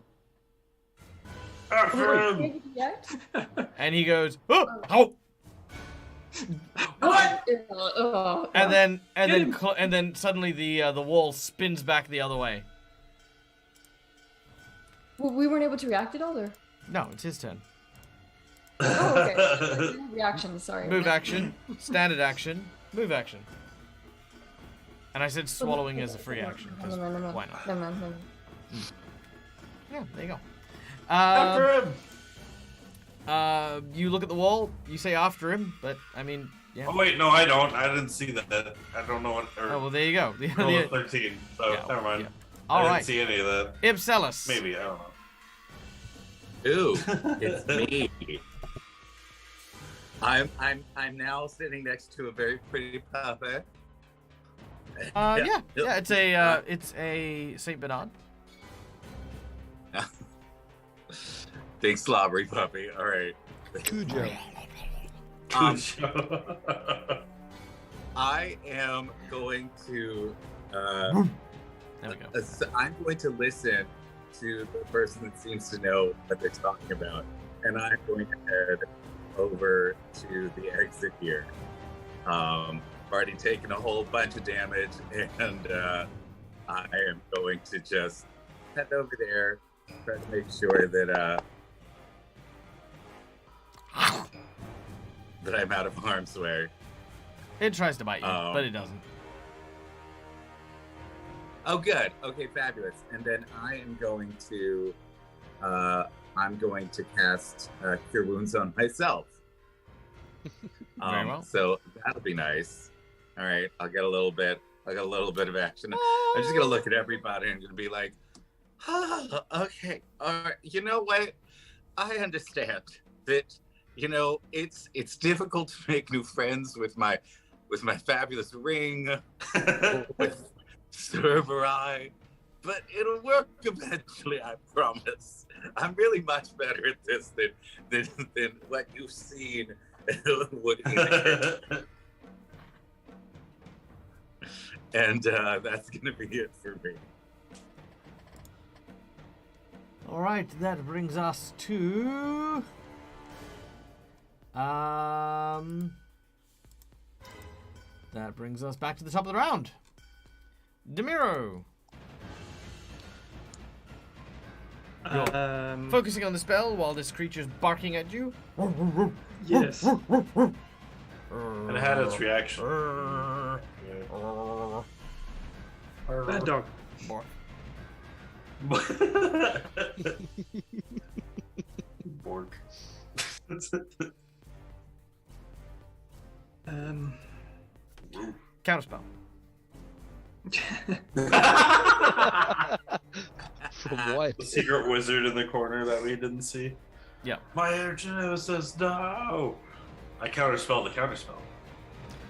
And he goes, "Oh, oh!" What? And then suddenly the wall spins back the other way. Well, we weren't able to react at all, or? No, it's his turn. Oh, okay. Reaction, sorry. Move action, standard action, move action. And I said swallowing as a free action. 'Cause No. why not? No. Yeah, there you go. After him! You look at the wall. You say after him, but I mean, yeah. Oh wait, no, I don't. I didn't see that. I don't know what. Oh well, there you go. Roll a 13. So Yeah, never mind. yeah. All I right. didn't see any of that. Ipselus. Maybe I don't know. Ooh, it's me. I'm now sitting next to a very pretty puppet. Yeah. It's a Saint Bernard. Big slobbery puppy. All right. Cujo. I am going to. There we go. I'm going to listen to the person that seems to know what they're talking about, and I'm going to head over to the exit here. I've already taken a whole bunch of damage, and I am going to just head over there, try to make sure that that I'm out of harm's way. It tries to bite you, but it doesn't. Oh, good. Okay, fabulous. And then I am going to cast Cure Wounds on myself. Very well. So that'll be nice. All right, I got a little bit of action. I'm just gonna look at everybody and gonna be like, oh, okay, all right. You know what? I understand that. You know, it's difficult to make new friends with my fabulous ring, with Cerberus, but it'll work eventually, I promise. I'm really much better at this than what you've seen would indicate. And that's gonna be it for me. All right, that brings us to that brings us back to the top of the round. Demiro. Focusing on the spell while this creature's barking at you. Yes. And it had its reaction. Bad dog. Bork. Counterspell. From what? The secret wizard in the corner that we didn't see. Yeah. My energy says no. I counterspell the counterspell.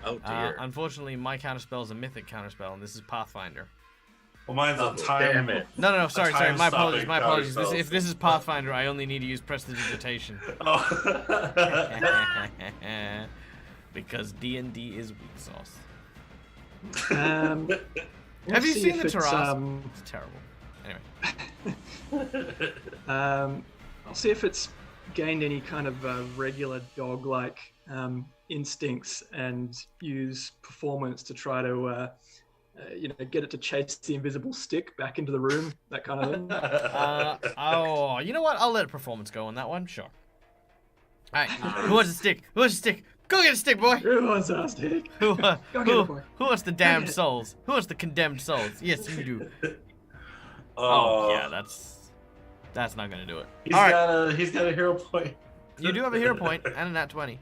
Oh dear. Unfortunately, my counterspell is a mythic counterspell, and this is Pathfinder. Well, mine's a time. Damn it. No, sorry. My apologies. counterspell. If this is Pathfinder, I only need to use prestidigitation. Oh. Because D&D is weak sauce. Have Have you seen the Taras? It's terrible. Anyway. I'll see if it's gained any kind of regular dog-like instincts and use performance to try to, get it to chase the invisible stick back into the room, that kind of thing. You know what? I'll let performance go on that one. Sure. All right. Who wants a stick? Who wants a stick? Go get a stick, boy. Who wants our stick? Who Go get it, boy. who wants the damned souls? Who wants the condemned souls? Yes, you do. Oh, yeah, that's not gonna do it. He's got a hero point. You do have a hero point and a nat 20.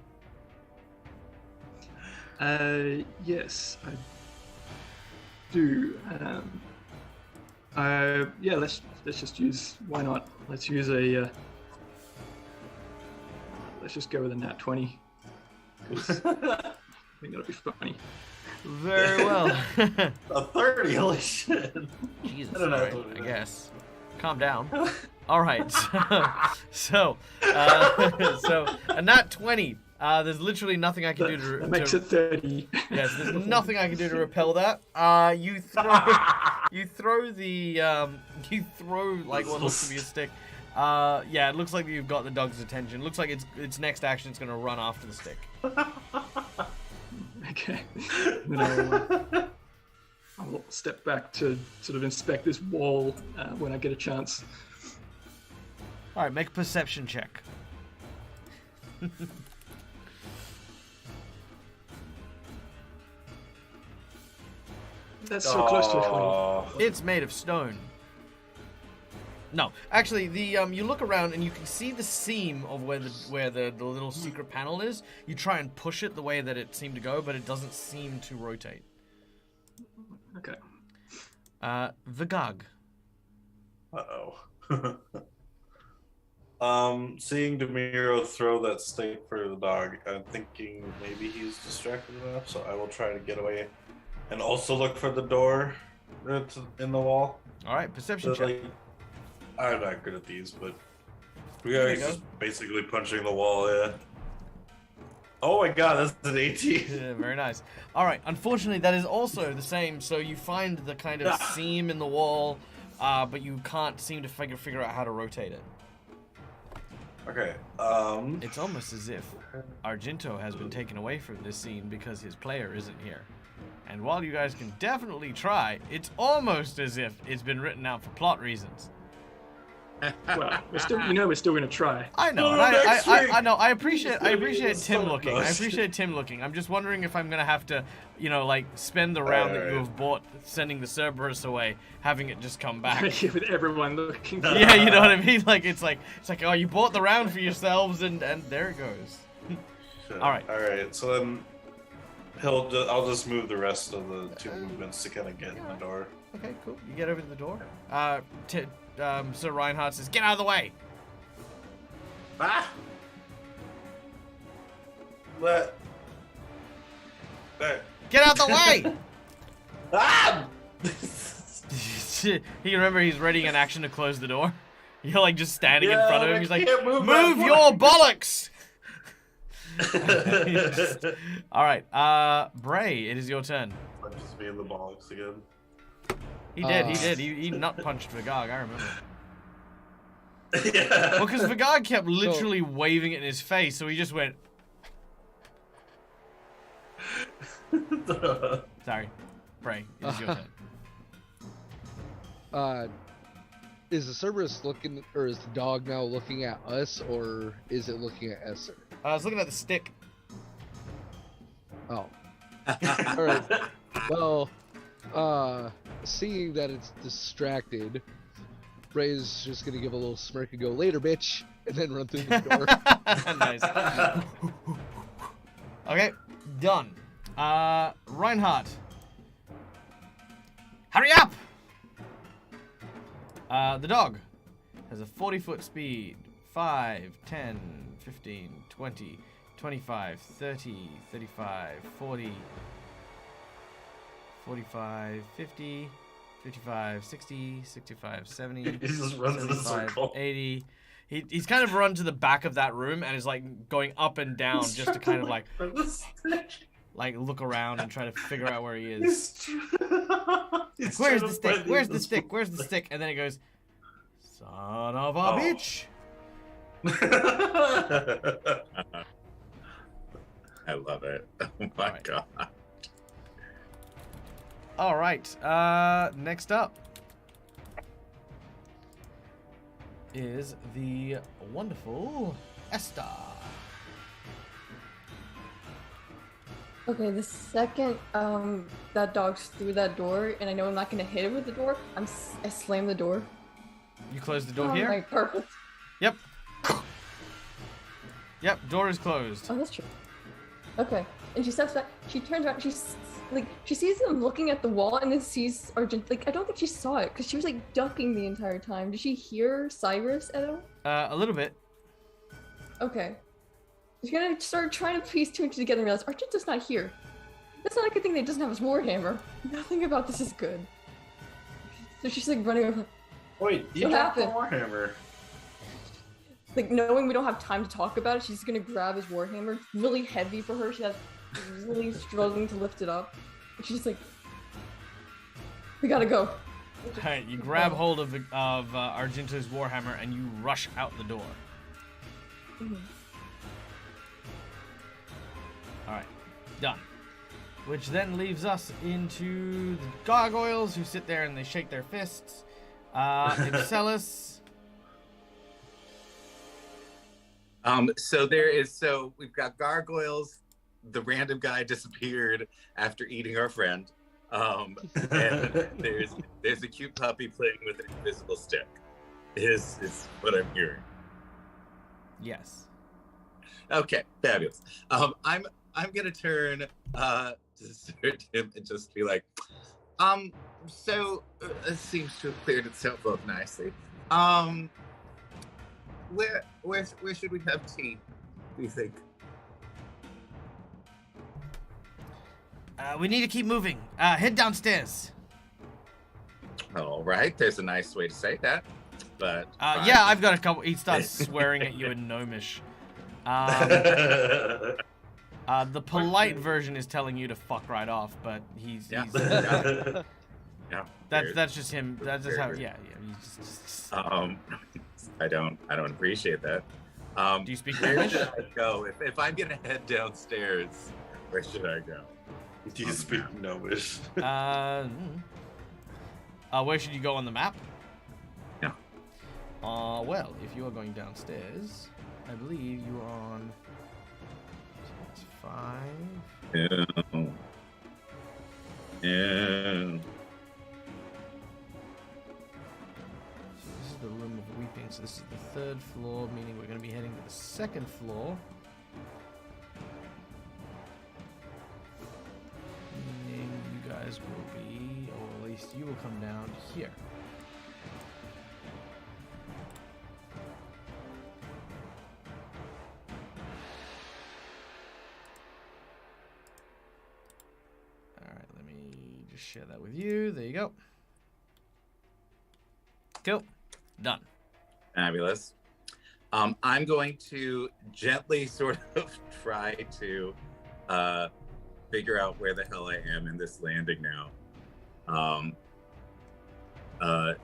Yes, I do. Let's just use. Why not? Let's use a. Let's just go with a nat 20. 'Cause I think that'll be funny. Very well. A 30, holy shit. Jesus, I don't know all right, what it I is. guess. Calm down. All right. So a nat 20. There's literally nothing I can do to. That makes it 30. Yes, there's nothing I can do to repel that. You throw like what looks to be a stick. It looks like you've got the dog's attention. Looks like its next action is going to run after the stick. Okay. Then I'll step back to sort of inspect this wall when I get a chance. All right, make a perception check. That's so close to a 20. It's made of stone. No, actually, the you look around and you can see the seam of where the little secret panel is. You try and push it the way that it seemed to go, but it doesn't seem to rotate. Okay. Vigag. Seeing Demiro throw that steak for the dog, I'm thinking maybe he's distracted enough, so I will try to get away and also look for the door that's in the wall. All right, perception check. I'm not good at these, but we are just basically punching the wall. Yeah. Oh my god, that's an 18. Yeah, very nice. All right, unfortunately, that is also the same. So you find the kind of seam in the wall, but you can't seem to figure out how to rotate it. Okay. It's almost as if Argento has been taken away from this scene because his player isn't here. And while you guys can definitely try, it's almost as if it's been written out for plot reasons. Well, we're still going to try. I know. And I know. I appreciate Tim looking. I appreciate Tim looking. I'm just wondering if I'm gonna have to, like spend the round that you have bought sending the Cerberus away, having it just come back. With everyone looking. Yeah, you know what I mean. It's like oh, you bought the round for yourselves, and there it goes. All right. So then I'll just move the rest of the 2 movements to kind of get in the door. Okay, cool. You get over to the door. Sir Reinhardt says, "Get out of the way." Ah! What? Get out of the way! Ah! You remember he's ready in action to close the door? You're like just standing in front of him. He's like, "Move your bollocks!" All right, Bray, it is your turn. Punches me in the bollocks again. He did. He nut punched Vigag, I remember. Yeah. Well, because Vigag kept literally waving it in his face, so he just went. Sorry, Bray, it is your turn. Is the Cerberus looking, or is the dog now looking at us, or is it looking at Esther? I was looking at the stick. Oh. All right. Well, seeing that it's distracted, Bray's just gonna give a little smirk and go, "Later, bitch," and then run through the door. Nice. Okay, done. Reinhardt. Hurry up! The dog has a 40-foot speed. 5, 10, 15, 20, 25, 30, 35, 40, 45, 50, 55, 60, 65, 70, He just runs in a 75, circle. 80. He's kind of run to the back of that room and is like going up and down just to kind of like look around and try to figure out where he is. Where's the stick? Where's the stick? Where's the stick? And then he goes, "Son of a bitch." I love it. Oh my god. All right. Next up is the wonderful Esther. Okay, the second that dog's through that door, and I know I'm not gonna hit it with the door, I slam the door. You close the door Oh, here? right, perfect. Yep. Yep, door is closed. Oh, that's true. Okay, and she steps back. She turns around. She sees him looking at the wall, and then sees Argent. I don't think she saw it because she was ducking the entire time. Did she hear Cyrus at all? A little bit. Okay. She's gonna start trying to piece two and two together and realize Argenta's not here. That's not a good thing that he doesn't have his warhammer. Nothing about this is good. So she's running over. Wait, you What got the happened? warhammer. Knowing we don't have time to talk about it, she's gonna grab his warhammer. It's really heavy for her. She's really struggling to lift it up. And she's just we gotta go. Alright, you grab hold of Argento's warhammer and you rush out the door. Mm-hmm. Alright, done. Which then leaves us into the gargoyles who sit there and they shake their fists. Ipselis. So we've got gargoyles. The random guy disappeared after eating our friend. And there's a cute puppy playing with an invisible stick. is what I'm hearing. Yes. Okay, fabulous. I'm gonna turn to Sir Tim and just be like, so it seems to have cleared itself up nicely. Where should we have tea? Do you think? We need to keep moving. Head downstairs. All right, there's a nice way to say that, but yeah, I've got a couple. He starts swearing at you in Gnomish. The polite version is telling you to fuck right off, but he's yeah. That's just him. That's just how. Yeah. Just... I don't appreciate that. Do you speak where Gnomish? should I go if I'm gonna head downstairs? Where should I go? Do you speak Gnomish? Where should you go on the map? Yeah. Well, if you are going downstairs, I believe you are on. That's 5. Yeah. Yeah. So this is the room of weeping. So this is the 3rd floor, meaning we're going to be heading to the 2nd floor. Meaning you guys will be, or at least you will come down here. Alright, let me just share that with you. There you go. Cool. Done. Fabulous. I'm going to gently sort of try to figure out where the hell I am in this landing now.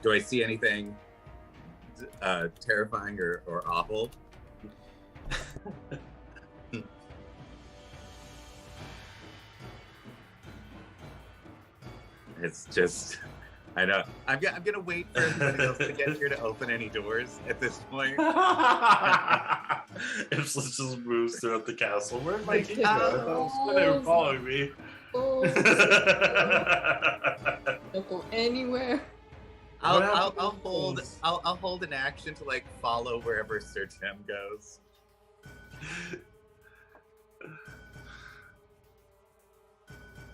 Do I see anything terrifying or awful? It's just, I know. I'm gonna wait for everybody else to get here to open any doors at this point. Ipswich just moves throughout the castle. Where'd my kid go? They were following me. Don't go anywhere. I'll hold an action to like follow wherever Sir Tim goes.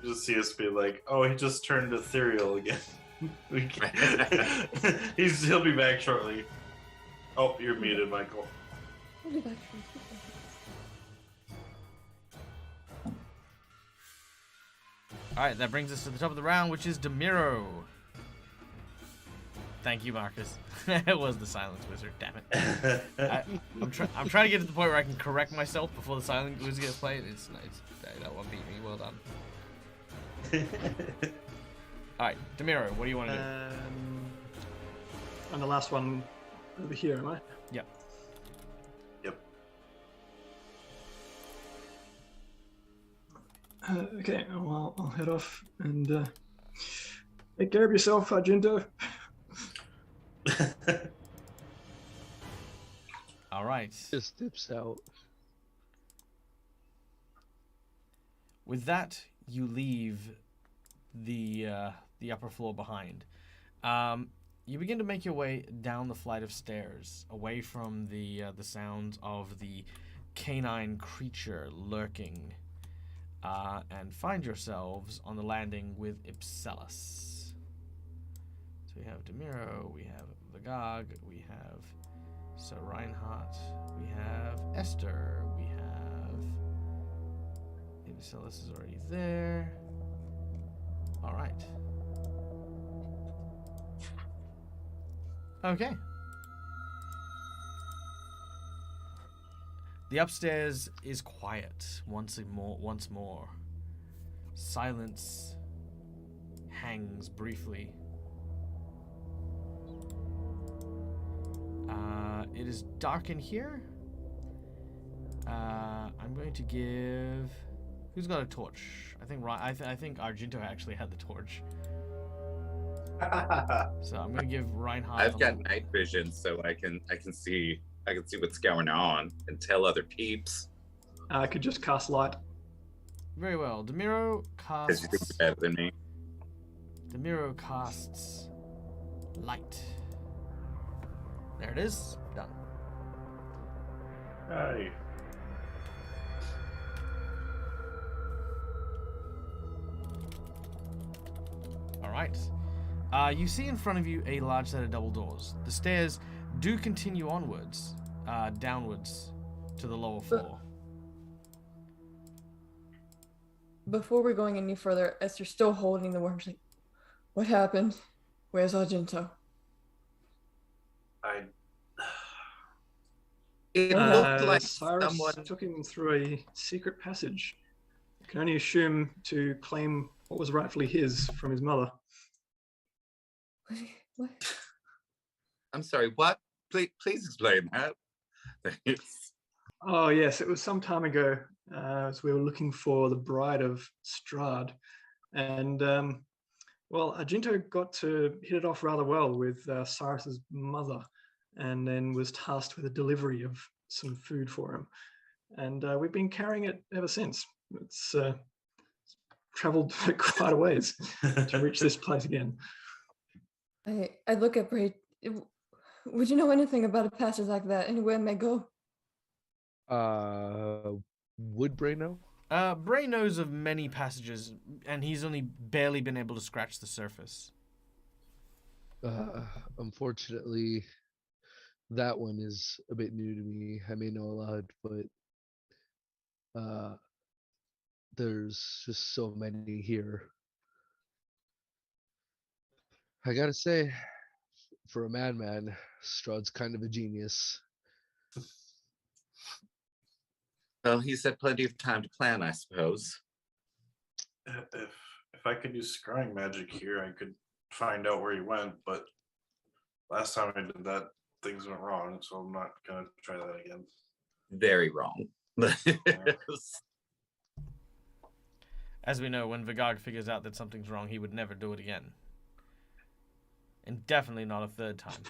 You just see us be like, oh, he just turned ethereal again. He'll be back shortly. Oh, you're muted, Michael. I'll be back Alright, that brings us to the top of the round, which is Demiro. Thank you, Marcus. It was the Silence Wizard, damn it. I'm trying to get to the point where I can correct myself before the Silent Wizard gets played. It's nice. That one beat me. Well done. Alright, Demiro, what do you want to do? And the last one over here, am I? Yep. Yep. Okay, well, I'll head off and take care of yourself, Argento. Alright. Just dips out. With that, you leave the upper floor behind. You begin to make your way down the flight of stairs, away from the sounds of the canine creature lurking, and find yourselves on the landing with Ipselus. So we have Demiro, we have Vagog, we have Sir Reinhardt, we have Esther, we have Ipselus is already there. All right. Okay. The upstairs is quiet once more. Silence hangs briefly. It is dark in here. I'm going to give. Who's got a torch? I think Argento actually had the torch. So I'm gonna give Reinhardt. I've got night vision, so I can see what's going on and tell other peeps. I could just cast light. Very well. Demiro Because you think casts. you're better than me. Demiro casts light. There it is. Done. Hi. All right. You see in front of you a large set of double doors. The stairs do continue onwards, downwards to the lower floor. Before we're going any further, Esther's still holding the worm. She's like, what happened? Where's Argento? It looked like Cyrus someone. took him through a secret passage. Can only assume to claim what was rightfully his from his mother. What? I'm sorry. What? Please explain that. Thanks. Oh yes, it was some time ago. As we were looking for the bride of Strahd, and well, Argento got to hit it off rather well with Cyrus's mother, and then was tasked with the delivery of some food for him, and we've been carrying it ever since. It's traveled quite a ways to reach this place again. I look at Bray. Would you know anything about a passage like that? Anywhere it may go? Would Bray know? Bray knows of many passages, and he's only barely been able to scratch the surface. Unfortunately, that one is a bit new to me. I may know a lot, but there's just so many here. I gotta say, for a madman, Strahd's kind of a genius. Well, he's had plenty of time to plan, I suppose. If I could use scrying magic here, I could find out where he went. But last time I did that, things went wrong, so I'm not gonna try that again. Very wrong. As we know, when Vigard figures out that something's wrong, he would never do it again. And definitely not a third time.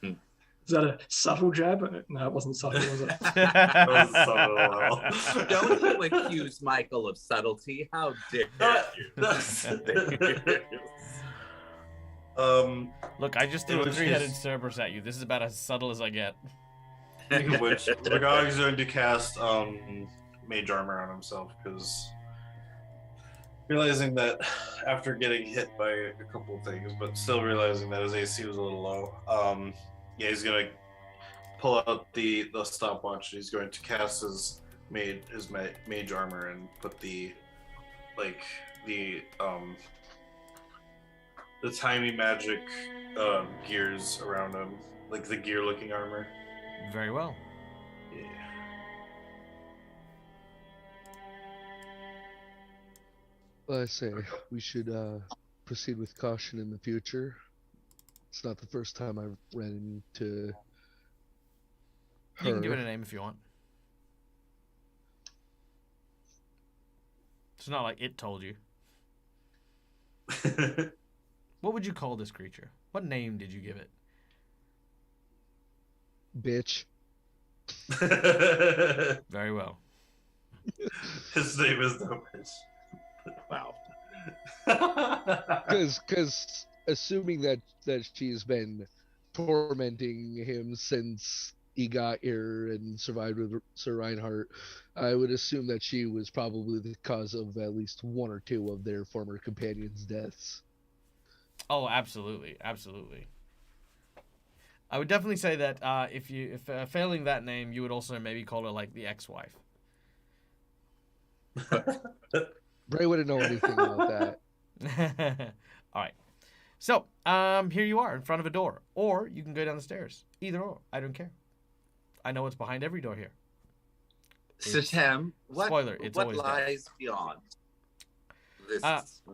Is that a subtle jab? No, it wasn't subtle, was it? That wasn't subtle at all. Don't you accuse Michael of subtlety? How dare you? Look, I just threw a three-headed Cerberus at you. This is about as subtle as I get. Speaking of which, Ragog's going to cast Mage Armor on himself, because realizing that after getting hit by a couple of things, but still realizing that his AC was a little low, yeah, he's going to pull out the stopwatch. He's going to cast his Mage Armor and put the tiny magic gears around him, like the gear-looking armor. Very well. Yeah. Well, I say we should proceed with caution in the future. It's not the first time I've ran into her. You can give it a name if you want. It's not like it told you. What would you call this creature? What name did you give it? Bitch. Very well. His name is no bitch. Wow. Because assuming that she's been tormenting him since he got here and survived with Sir Reinhardt, I would assume that she was probably the cause of at least one or two of their former companions' deaths. Oh, absolutely, absolutely. I would definitely say that if failing that name, you would also maybe call her like the ex-wife. Bray wouldn't know anything about that. All right. So, here you are in front of a door, or you can go down the stairs. Either or, I don't care. I know what's behind every door here. So, Tim, what it's what always lies beyond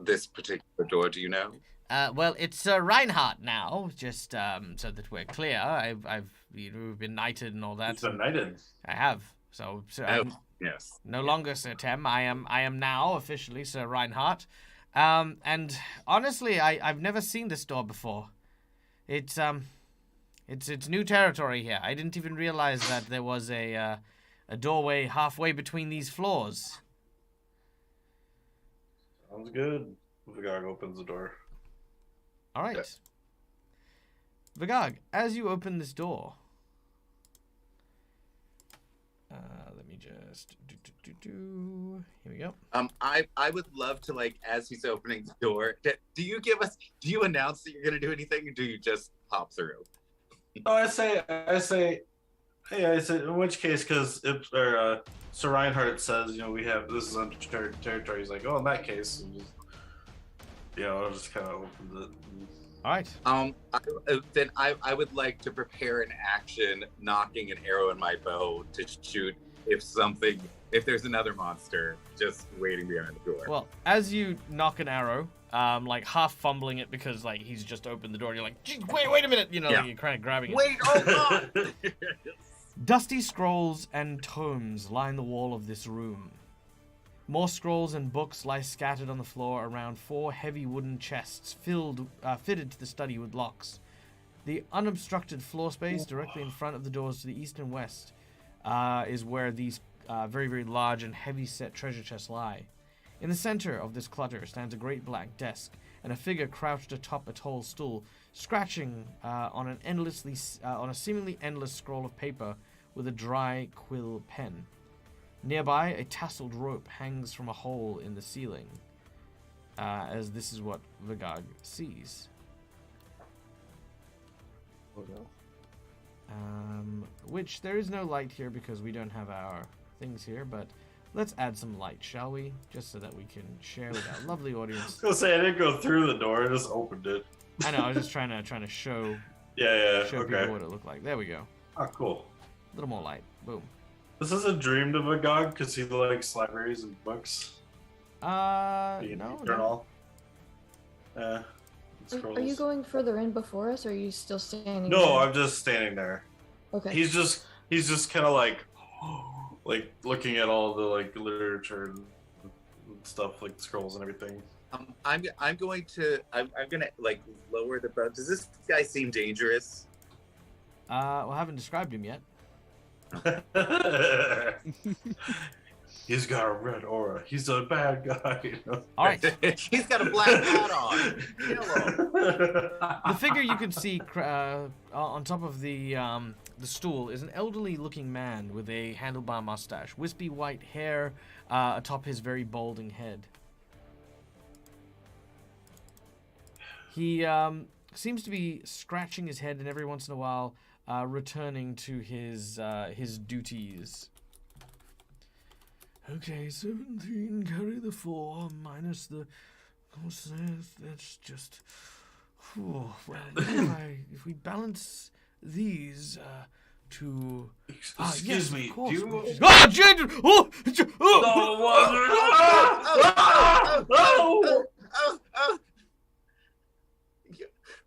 this particular door? Do you know? Well, it's Reinhardt now. Just so that we're clear, we've been knighted and all that. He's been knighted. I have. So Yes. no longer Sir Tem. I am now officially Sir Reinhardt. And honestly, I've never seen this door before. It's new territory here. I didn't even realize that there was a doorway halfway between these floors. Sounds good. Vigog opens the door. All right. Yeah. Vigag, as you open this door, let me just here we go. I would love to, like, as he's opening the door, do you announce that you're gonna do anything, or do you just hop through? Oh, I say, in which case, because Sir Reinhardt says, this is uncharted territory. He's like, oh, in that case, and just, I'll just kind of open it. All right. Then I would like to prepare an action, knocking an arrow in my bow to shoot if there's another monster just waiting behind the door. Well, as you knock an arrow, like half fumbling it because like he's just opened the door, and you're like, wait a minute, like you're kind of grabbing it. Wait, oh God! Dusty scrolls and tomes line the wall of this room. More scrolls and books lie scattered on the floor around 4 heavy wooden chests fitted to the study with locks. The unobstructed floor space directly in front of the doors to the east and west is where these very, very large and heavy-set treasure chests lie. In the center of this clutter stands a great black desk and a figure crouched atop a tall stool, scratching on a seemingly endless scroll of paper with a dry quill pen. Nearby, a tasseled rope hangs from a hole in the ceiling, as this is what Vigag sees. Oh no. Which there is no light here because we don't have our things here, but let's add some light, shall we? Just so that we can share with our lovely audience. I was gonna say, I didn't go through the door, I just opened it. I know, I was just trying to show okay. people what it looked like. There we go. Oh, cool. A little more light. Boom. This is a dream to Vigag because he likes libraries and books. No. Are you going further in before us, or are you still standing No, there? I'm just standing there. Okay. He's just kind of like looking at all the like literature and stuff, like scrolls and everything. I'm gonna like lower the bow. Does this guy seem dangerous? Well, I haven't described him yet. He's got a red aura. He's a bad guy. All right. He's got a black hat on. Kill him. The figure you can see on top of the stool is an elderly-looking man with a handlebar mustache, wispy white hair atop his very balding head. He seems to be scratching his head, and every once in a while returning to his duties. Okay, 17, carry the 4, minus the... That's just... Well, if we balance these to... Excuse me, of course. do you... Oh, Jade! Oh!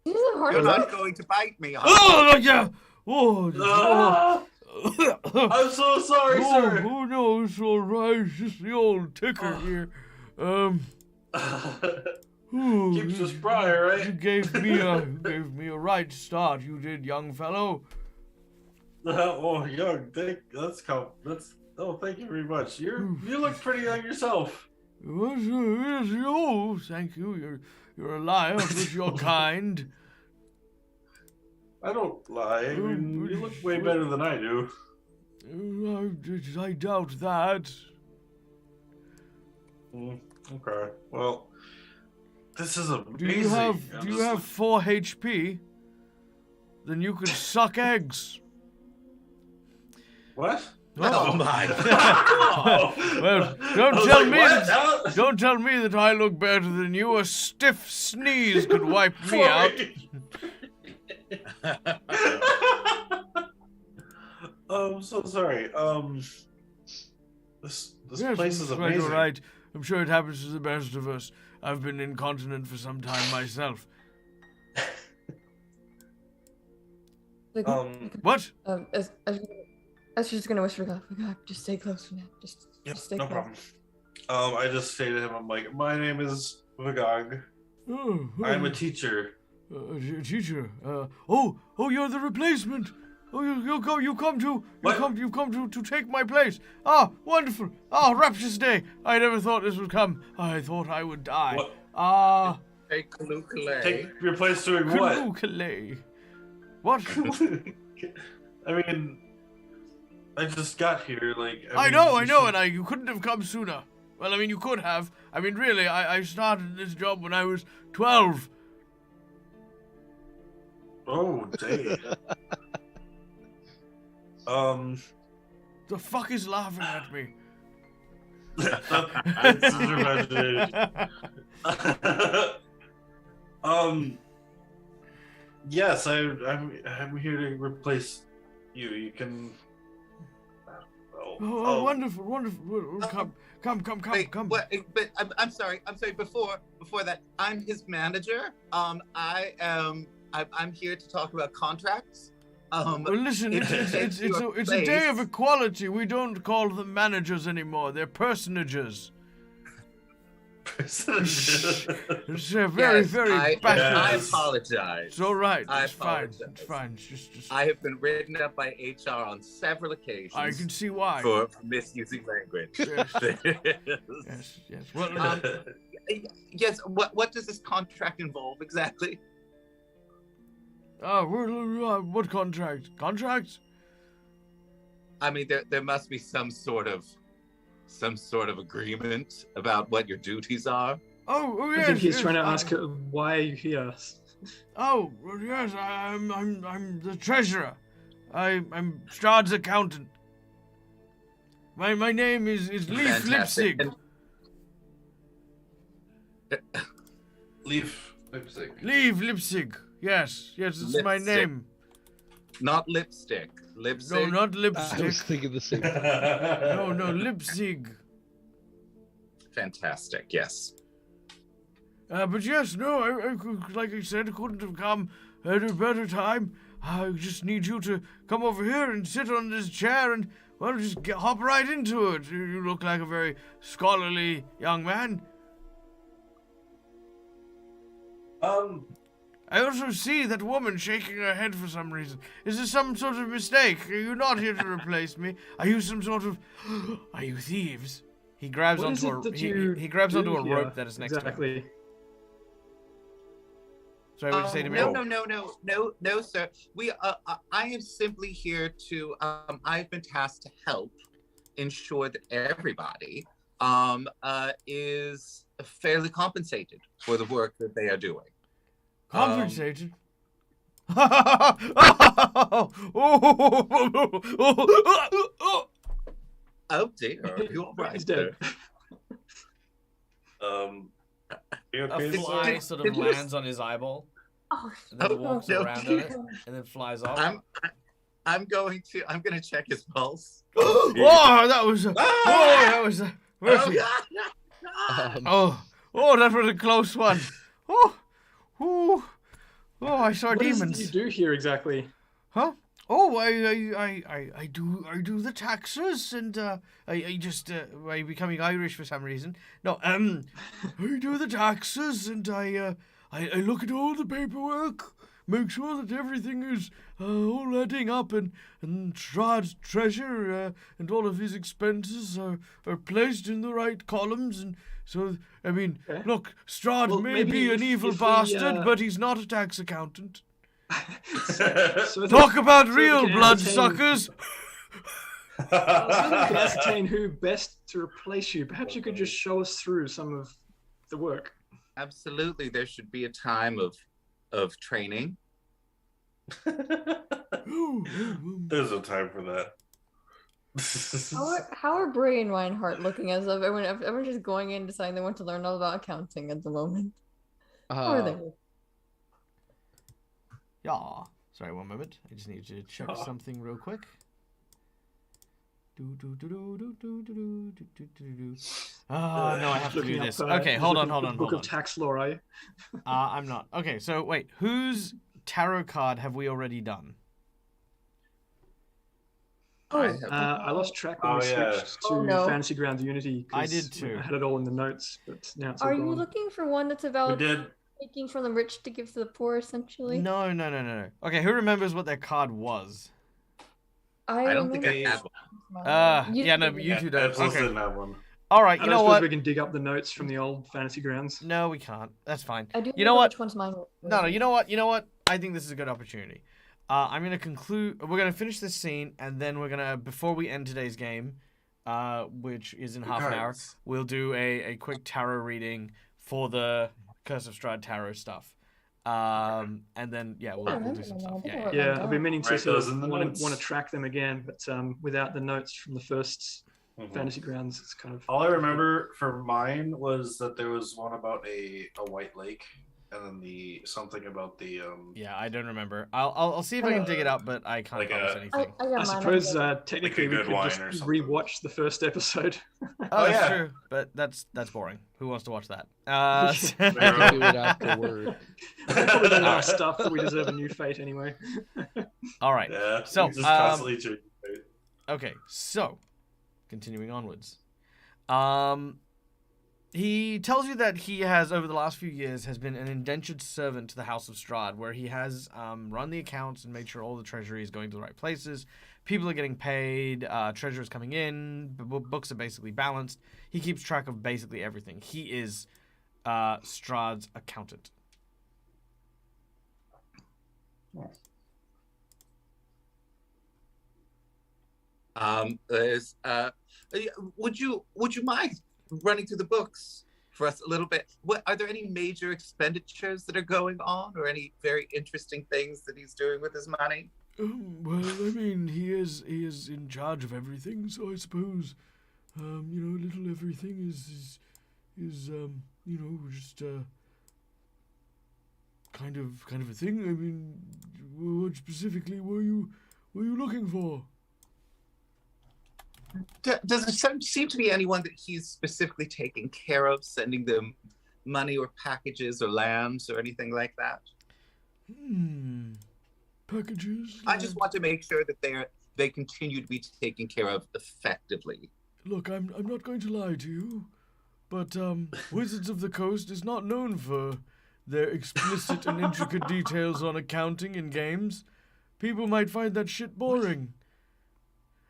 You're not going to bite me, huh? Oh, yeah! Oh, I'm so sorry, sir. Oh no, it's all right. It's just the old ticker here. Keeps us spry, right? You gave me a right start. You did, young fellow. Young. Thank you very much. You look pretty young yourself. Yes, thank you. You're a liar, but you're kind. I don't lie. I mean, you look way better than I do. I doubt that. Okay. Well, this is amazing. Do you have 4 HP? Then you can suck eggs. What? Oh my! Well, don't tell me that I look better than you. A stiff sneeze could wipe me out. I'm so sorry. This place is amazing. All right. I'm sure it happens to the best of us. I've been incontinent for some time myself. What? I was just gonna whisper, God, just stay close for now. Just stay no close. problem. I just say to him, I'm like, my name is Vigag. I'm a teacher. Teacher. You're the replacement. Oh, you've come to take my place. Ah, wonderful. Ah, rapturous day. I never thought this would come. I thought I would die. What? Take your place doing what? Kalukale. What? I mean, I just got here. Like I mean, know, you should- and you couldn't have come sooner. Well, I mean, you could have. I mean, really, I started this job when I was 12. Oh, dang. The fuck is laughing at me? This is your imagination. Yes, I'm here to replace you. You can. Oh, wonderful. Come. Wait, what? But I'm sorry. Before that, I'm his manager. I'm here to talk about contracts. Well, listen, it's your a day of place. equality. We don't call them managers anymore. They're personages. It's very, Yes, very I passionate. apologize. It's all right. I It's fine. apologize. It's fine. It's just I have been written up by HR on several occasions I can see why. for misusing language. Yes. Well, Yes. What does this contract involve exactly? what contract? Contract? I mean, there must be some sort of agreement about what your duties are. Oh I yes. think he's yes, trying to ask her, why are you here? Oh well, yes, I'm the treasurer. I'm Strahd's accountant. My name is Leaf Fantastic. Lipsig. Leaf lipstick. Leaf Lipsig. Yes, it's my Lipstick. name. Not lipstick. No, Lipstick. not I lipstick. was thinking the same. No, Lipsig. Fantastic. Yes. But yes, no, like I said, I couldn't have come at a better time. I just need you to come over here and sit on this chair and, well, just hop right into it. You look like a very scholarly young man. I also see that woman shaking her head for some reason. Is this some sort of mistake? Are you not here to replace me? Are you some sort of... Are you thieves? He grabs What is onto it a that you he grabs onto do a here? rope that is next to him. Exactly. Sorry, what did you say to me? No, sir. I am simply here to. I've been tasked to help ensure that everybody is fairly compensated for the work that they are doing. Compensated? Oh dear, are you all right? He's dead. You A okay, fly sir? sort of lands on his eyeball Oh, and then Oh, walks no. around on it and then flies off. I'm going to check his pulse. Oh, that was mercy. Oh, That was a close one. Oh, I saw What is demons. it you do here exactly? Huh? Oh, I do the taxes and I becoming Irish for some reason. No, I do the taxes and I look at all the paperwork, make sure that everything is all adding up and Strahd's treasure and all of his expenses are placed in the right columns and so I mean, Okay. look, Strahd Well, may maybe be an if- evil if we, bastard, but he's not a tax accountant. So Talk about so we real can bloodsuckers. So that we can ascertain who best to replace you. Perhaps you could just show us through some of the work. absolutely. There should be a time of training. There's no time for that. how are Bray and Reinhardt looking as of everyone's just going in deciding they want to learn all about accounting at the moment? How are they? Yeah. Sorry, one moment. I just need to check something real quick. No, I have to do Looking this. up, Okay, hold on. Book of tax law, are you? I'm not. Okay, so wait, whose tarot card have we already done? I lost track when we yeah. switched to Oh, no. Fantasy Grounds Unity. 'cause I did too. I had it all in the notes, but now it's all Are you gone. looking for one that's We about did. taking from the rich to give to the poor, essentially? No. Okay, who remembers what their card was? I don't think I remember- have one. You two don't. Absolutely Okay. didn't have one. All right, I you don't know suppose what? we can dig up the notes from the old Fantasy Grounds. No, we can't. That's fine. I do You know remember what? which one's mine. No, you know what? I think this is a good opportunity. I'm gonna conclude. We're gonna finish this scene, and then we're gonna, before we end today's game, which is in half an hour, we'll do a quick tarot reading for the Curse of Strahd tarot stuff. And then we'll do some stuff. Yeah, I've been meaning to sort of want notes. to track them again, but without the notes from the first Fantasy Grounds, it's kind of. All I remember for mine was that there was one about a white lake, and then something about the Yeah, I don't remember. I'll see if I can dig it up, but I can't Like promise anything. I suppose technically we good could wine just or something. rewatch the first episode. Oh, that's yeah. true, but that's boring. Who wants to watch that? We can do it afterward. Probably done enough stuff that we deserve a new fate anyway. All right. Yeah. So, just constantly changing. Okay, so continuing onwards. He tells you that he has, over the last few years, has been an indentured servant to the House of Strahd, where he has run the accounts and made sure all the treasury is going to the right places. People are getting paid, treasure is coming in, books are basically balanced. He keeps track of basically everything. He is Strahd's accountant. Would you mind running through the books for us a little bit? What are there any major expenditures that are going on, or any very interesting things that he's doing with his money? Well, I mean, he is in charge of everything, so I suppose, a little everything is just kind of a thing. I mean, what specifically were you looking for? Does there seem to be anyone that he's specifically taking care of, sending them money or packages or lands or anything like that? Packages? I just want to make sure that they continue to be taken care of effectively. Look, I'm not going to lie to you, but Wizards of the Coast is not known for their explicit and intricate details on accounting in games. People might find that shit boring.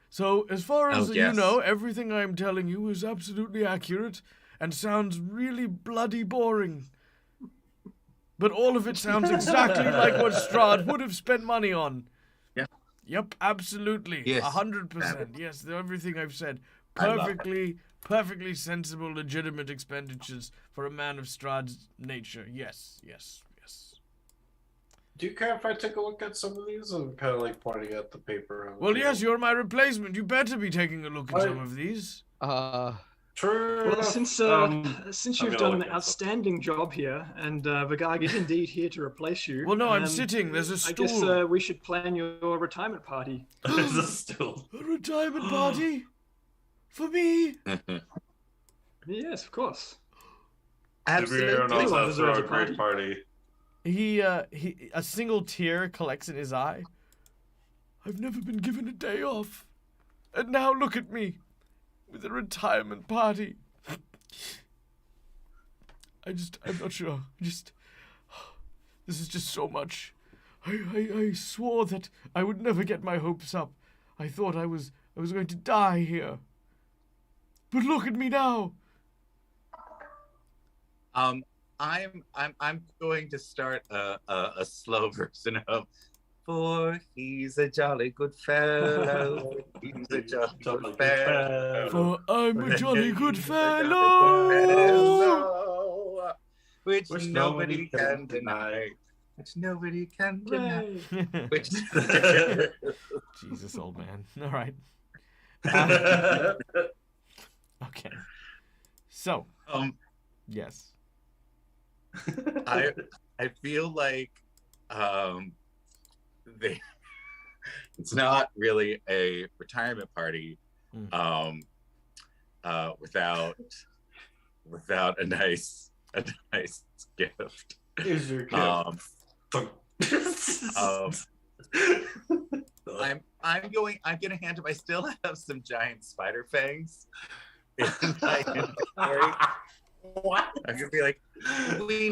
So, as far as you know, everything I'm telling you is absolutely accurate and sounds really bloody boring. But all of it sounds exactly like what Strahd would have spent money on. Yeah. Yep, absolutely. Yes. 100%. Yes, everything I've said. Perfectly sensible, legitimate expenditures for a man of Strahd's nature. Yes. Do you care if I take a look at some of these? I'm kind of like pointing at the paper. Well, yes, you're my replacement. You better be taking a look at some of these. True. Well, since you've done an outstanding job here, and Vagag is indeed here to replace you. Well, no, I'm sitting. There's a stool. I guess we should plan your retirement party. There's a stool. A retirement party? For me? Yes, of course. Absolutely. Everyone else has deserves a a great party. He a single tear collects in his eye. I've never been given a day off. And now look at me. With a retirement party. I'm not sure. This is just so much. I swore that I would never get my hopes up. I thought I was going to die here. But look at me now. I'm going to start a slow version of "For he's a jolly good fellow, he's a jolly good fellow. For I'm a jolly good fellow, which nobody can deny. Which nobody can deny. Which... Jesus, old man. All right. Okay. So. Yes. I feel like it's not really a retirement party without a nice gift. Here's your gift. I'm gonna hand him. I still have some giant spider fangs in my inventory. What? I'm gonna be like, we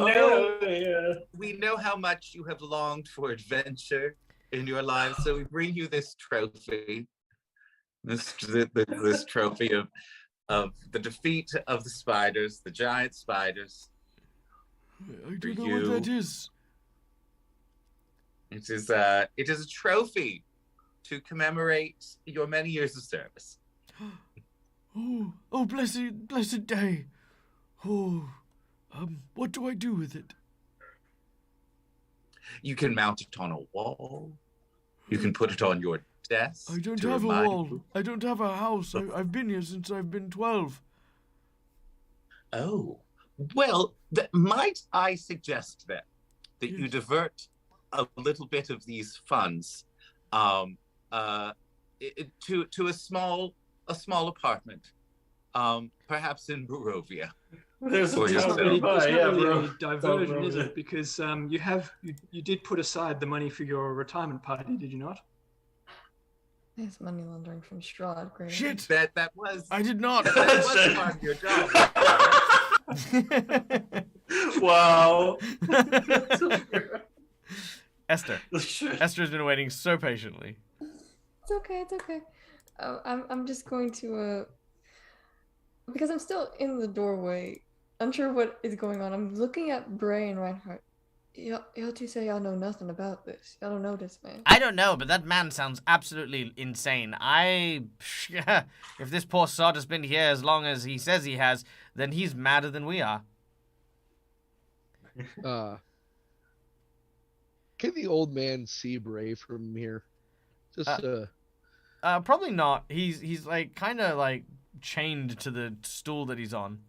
know how much you have longed for adventure in your lives, so we bring you this trophy. This trophy of the defeat of the spiders, the giant spiders. I don't know what that is. It is a trophy to commemorate your many years of service. Oh, blessed day. Oh, what do I do with it? You can mount it on a wall. You can put it on your desk. I don't to have a remind wall. you. I don't have a house. I've been here since I've been 12. Oh, well, might I suggest then that you divert a little bit of these funds to a small apartment, perhaps in Barovia. There's a Or It's just not town really, so- it's nearby, not yeah, really bro. a diversion, Don't is ruin it? Because you did put aside the money for your retirement party, did you not? It's money laundering from Strahd. Great. Shit! That was I did not. that was part of your job. Wow. Esther. Esther's been waiting so patiently. It's okay. It's okay. I'm just going to because I'm still in the doorway, unsure what is going on. I'm looking at Bray and Reinhardt. Y'all two say y'all know nothing about this. Y'all don't know this man. I don't know, but that man sounds absolutely insane. If this poor sod has been here as long as he says he has, then he's madder than we are. Can the old man see Bray from here? Just Probably not. He's like kind of like chained to the stool that he's on.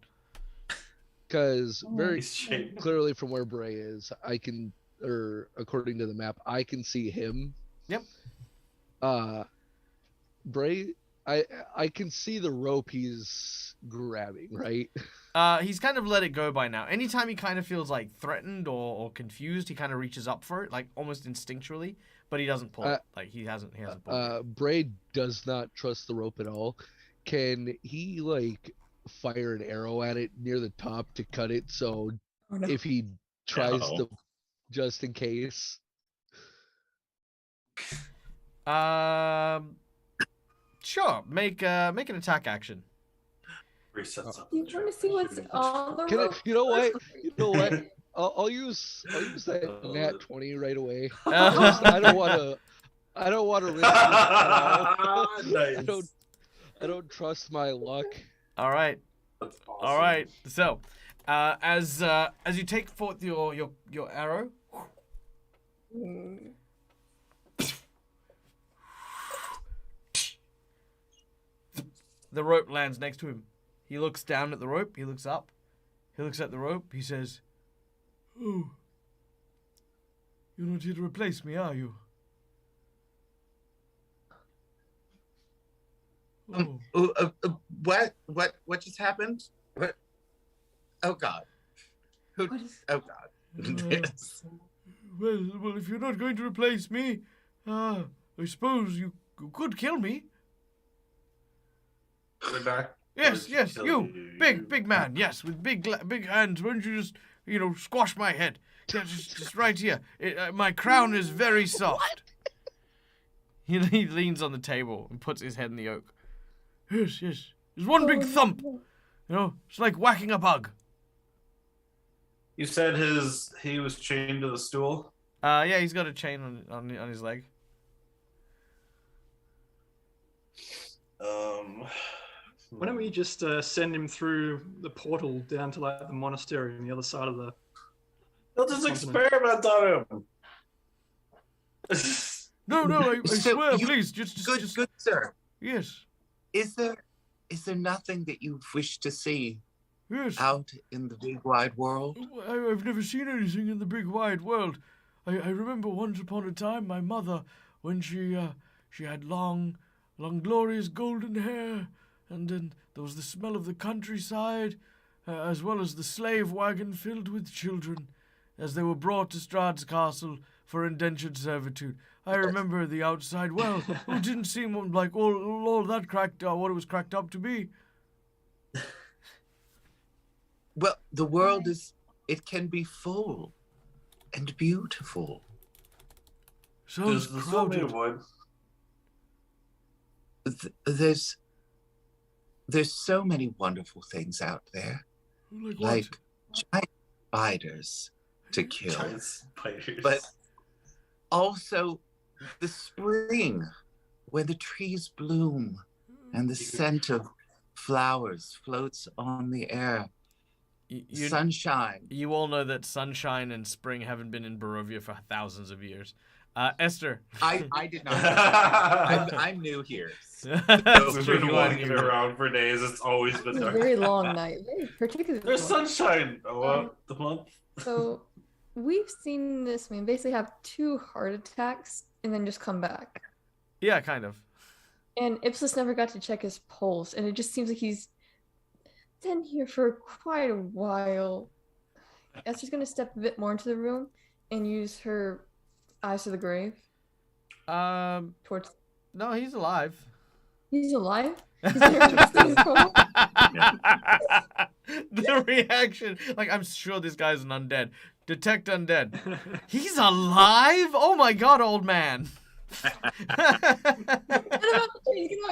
because very He's shaking. clearly from where Bray is, I can, or according to the map, I can see him. Yep. Bray, I can see the rope he's grabbing, right? He's kind of let it go by now. Anytime he kind of feels like threatened or confused, he kind of reaches up for it, like almost instinctually, but he doesn't pull it. Like he hasn't pulled it. Bray does not trust the rope at all. Can he like fire an arrow at it near the top to cut it? So Oh, no. if he tries No. to, just in case. Sure. Make an attack action. Resets up. You want to see what's on the Can I, rope? you know what? You know what? I'll use that nat 20 right away. Uh, I don't want to risk this at all. Nice. I don't trust my luck. All right. That's awesome. All right. So, as you take forth your arrow, Mm. the rope lands next to him. He looks down at the rope. He looks up. He looks at the rope. He says, "Oh, you're not here to replace me, are you?" Oh. What just happened? What? Oh God. Who? What is- Oh God. Yes. Well, if you're not going to replace me, I suppose you could kill me. Way back. Yes, Or yes, kill you, big man, yes, with big hands. Why don't you just, squash my head? Yeah, just right here. My crown is very soft. He leans on the table and puts his head in the oak. Yes. There's one big thump. It's like whacking a bug. You said he was chained to the stool. Yeah, he's got a chain on his leg. Why don't we just send him through the portal down to like the monastery on the other side of the? They'll just Continent. experiment on him. No, I So swear, you- please, just Good sir. yes, Is there nothing that you wish to see yes. out in the big wide world? I've never seen anything in the big wide world. I remember once upon a time my mother, when she had long, glorious golden hair, and then there was the smell of the countryside, as well as the slave wagon filled with children, as they were brought to Strahd's castle for indentured servitude. I remember the outside well. It didn't seem like all that cracked what it was cracked up to be. Well, the world it can be full and beautiful. Sounds There's so many crowded. Wood. There's so many wonderful things out there, Like what? like giant spiders to kill. Giant spiders. But Also, the spring, where the trees bloom and the scent of flowers floats on the air. Sunshine. You all know that sunshine and spring haven't been in Barovia for thousands of years. Esther. I did not. I'm new here. We've been walking around for days. It's always been It's a dark. very long night, very particularly. There's long. sunshine. The month. So we've seen this man basically have 2 heart attacks and then just come back. Yeah, kind of. And Ipsos never got to check his pulse, and it just seems like he's been here for quite a while. Esther's gonna step a bit more into the room and use her eyes to the grave. Towards. No, he's alive. He's alive? He's there to see his pulse? The reaction, like, I'm sure this guy's an undead. Detect undead. He's alive? Oh my god, old man. Get him out the trees! Get him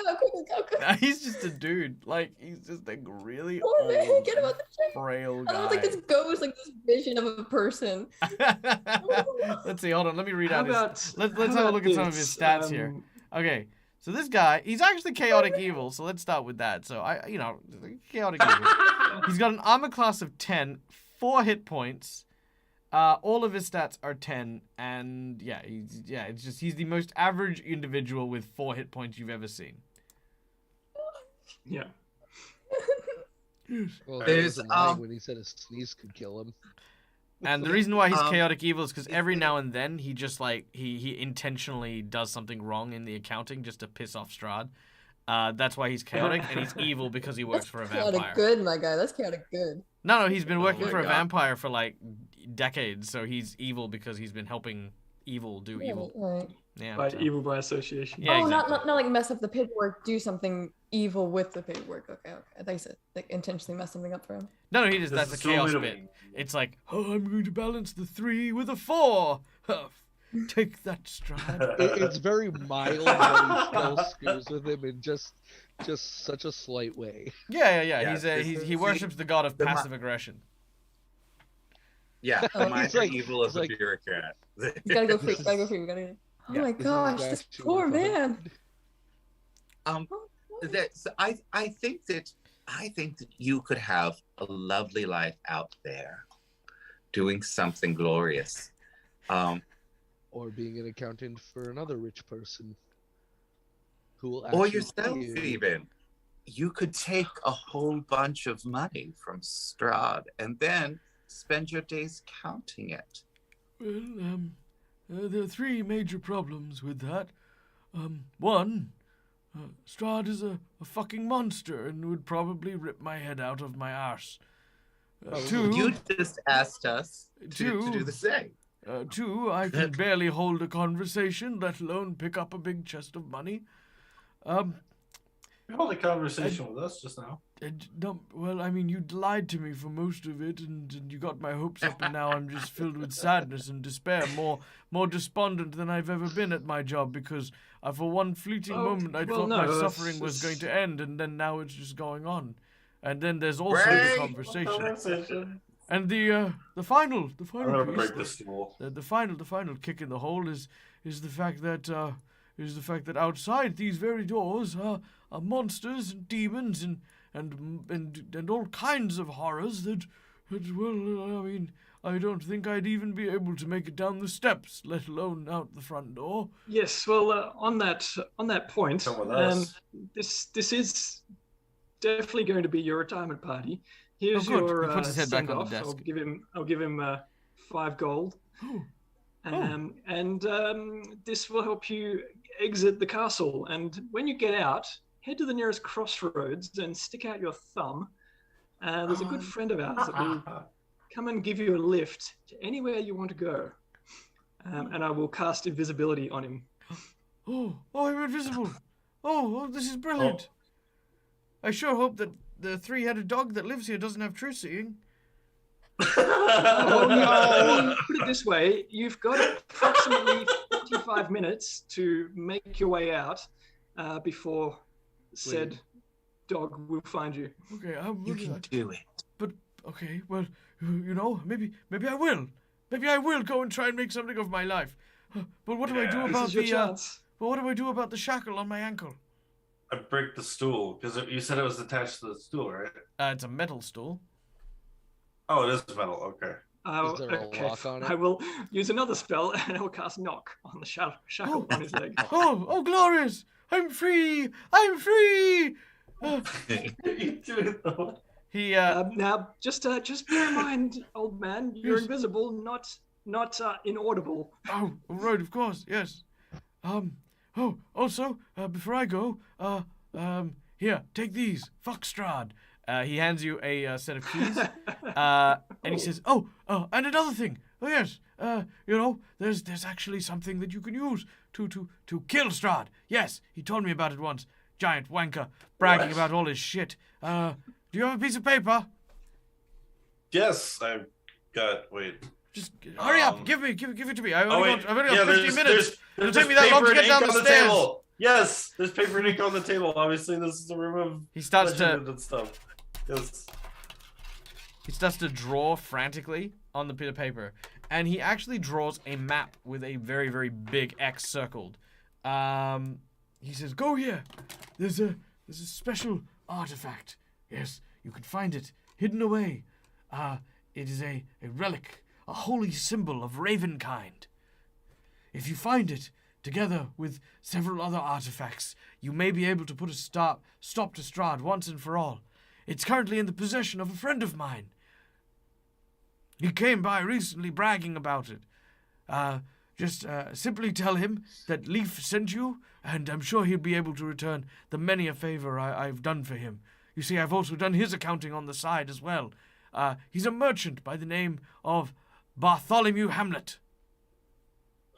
out, quickly, go. He's just a dude. Like, he's just a really Oh man, old, get him out the tree! frail I guy. don't think this ghost like this vision of a person. Let's see, hold on, let me read out his... Let's how have a about look at some of his stats here. Okay, so this guy, he's actually chaotic evil, so let's start with that. So, chaotic evil. He's got an armor class of 10, 4 hit points. All of his stats are 10, and he's the most average individual with 4 hit points you've ever seen. Yeah. Well, There's, when he said a sneeze could kill him. And the reason why he's chaotic evil is because every now and then he just like he intentionally does something wrong in the accounting just to piss off Strahd. That's why he's chaotic, and he's evil because he works for a vampire. Chaotic good, my guy. That's chaotic good. No, he's been working my for a God. vampire for like decades, so he's evil because he's been helping evil do evil. Right. Yeah. By so- evil by association. Yeah, Oh, exactly. not like mess up the paperwork. Do something evil with the paperwork. Okay. I thought you said like intentionally mess something up for him. No, he just This that's is the so chaos many- bit. It's like, oh, I'm going to balance the 3 with a 4. Take that, Strahd. It's very mild, but he still screws with him in just such a slight way. Yeah. Yeah, He worships the god of the passive aggression. Yeah, Oh, minor he's like- evil of he's a like- bureaucrat. You gotta go free. We gotta. Oh Yeah. my This is gosh, this actually poor fun. man. I think that you could have a lovely life out there, doing something glorious. Or being an accountant for another rich person who will Or actually yourself, pay you. even. You could take a whole bunch of money from Strahd and then spend your days counting it. Well, there are 3 major problems with that. One, Strahd is a fucking monster and would probably rip my head out of my arse. 2, You just asked us to Two. do the same. 2, I can barely hold a conversation, let alone pick up a big chest of money. You held a conversation with us just now. Well, I mean, you lied to me for most of it, and you got my hopes up, and now I'm just filled with sadness and despair, more despondent than I've ever been at my job, because for one fleeting moment I thought my suffering was going to end, and then now it's just going on. And then there's also the Right. conversation. And the final I'm gonna piece, break this stool. the final kick in the hole is the fact that outside these very doors are monsters and demons and all kinds of horrors that well, I mean, I don't think I'd even be able to make it down the steps, let alone out the front door. Yes, well, on that point, Come with us. this is definitely going to be your retirement party. Here's Oh, good. your He puts his head back on the send-off. desk. I'll give him 5 gold. Oh. And this will help you exit the castle. And when you get out, head to the nearest crossroads and stick out your thumb. There's a good friend of ours that will come and give you a lift to anywhere you want to go. And I will cast invisibility on him. Oh, I'm invisible. Oh, this is brilliant. I sure hope that the 3-headed dog that lives here doesn't have true seeing. Oh, no. Put it this way, you've got approximately 45 minutes to make your way out before said dog will find you. Okay, You can do it. But okay, well, maybe I will. Maybe I will go and try and make something of my life. But what do I do Yeah. This about is your the chance. but what do I do about the shackle on my ankle? I break the stool because you said it was attached to the stool, right? It's a metal stool. Oh, it is metal. Okay. Is there a lock on it? I will use another spell and I will cast knock on the shackle on his leg. Oh, glorious! I'm free! I'm free! You do it though. He Now, just bear in mind, old man, you're Yes. invisible, not inaudible. Oh, right, of course, yes. Oh, also, before I go, here, take these. Fuck Strahd. He hands you a set of keys, and he says, and another thing. Oh, yes, there's actually something that you can use to kill Strahd. Yes, he told me about it once. Giant wanker, bragging What? about all his shit. Do you have a piece of paper? Yes, I've got. Wait. Just hurry up, give it to me. I've only got 15 there's- minutes. It'll there's take me that long to paper get and down ink the on stairs. table. Yes, there's paper and ink on the table. Obviously, this is a room of He starts legend to and stuff. Yes. draw frantically on the bit of paper, and he actually draws a map with a very, very big X circled. He says, "Go here. There's a special artifact. Yes, you can find it hidden away. It is a relic, a holy symbol of Ravenkind. If you find it, together with several other artifacts, you may be able to put a stop to Strahd once and for all. It's currently in the possession of a friend of mine. He came by recently bragging about it. Just simply tell him that Leaf sent you, and I'm sure he'll be able to return the many a favor I've done for him. You see, I've also done his accounting on the side as well. He's a merchant by the name of Bartholomew Hamlet."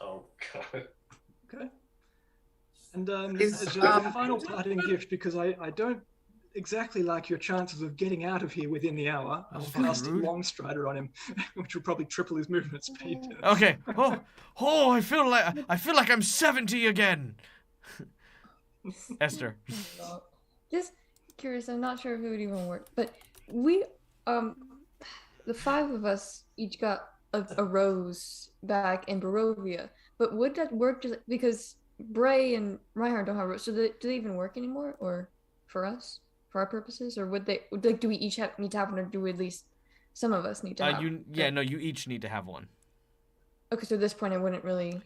Oh God. Okay. And Is, as a final parting gift, because I don't exactly like your chances of getting out of here within the hour, I'll That's fucking cast rude. Long Strider on him, which will probably triple his movement speed. Okay. Oh, I feel like I'm 70 again. Esther. Just curious, I'm not sure if it would even work, but we, the 5 of us each got a rose back in Barovia, but would that work just because Bray and Reinhardt don't have rose, so do they even work anymore, or for us, for our purposes, or would they, like, do we each need to have one, or do at least some of us need to have You each need to have one. Okay, so at this point it wouldn't really,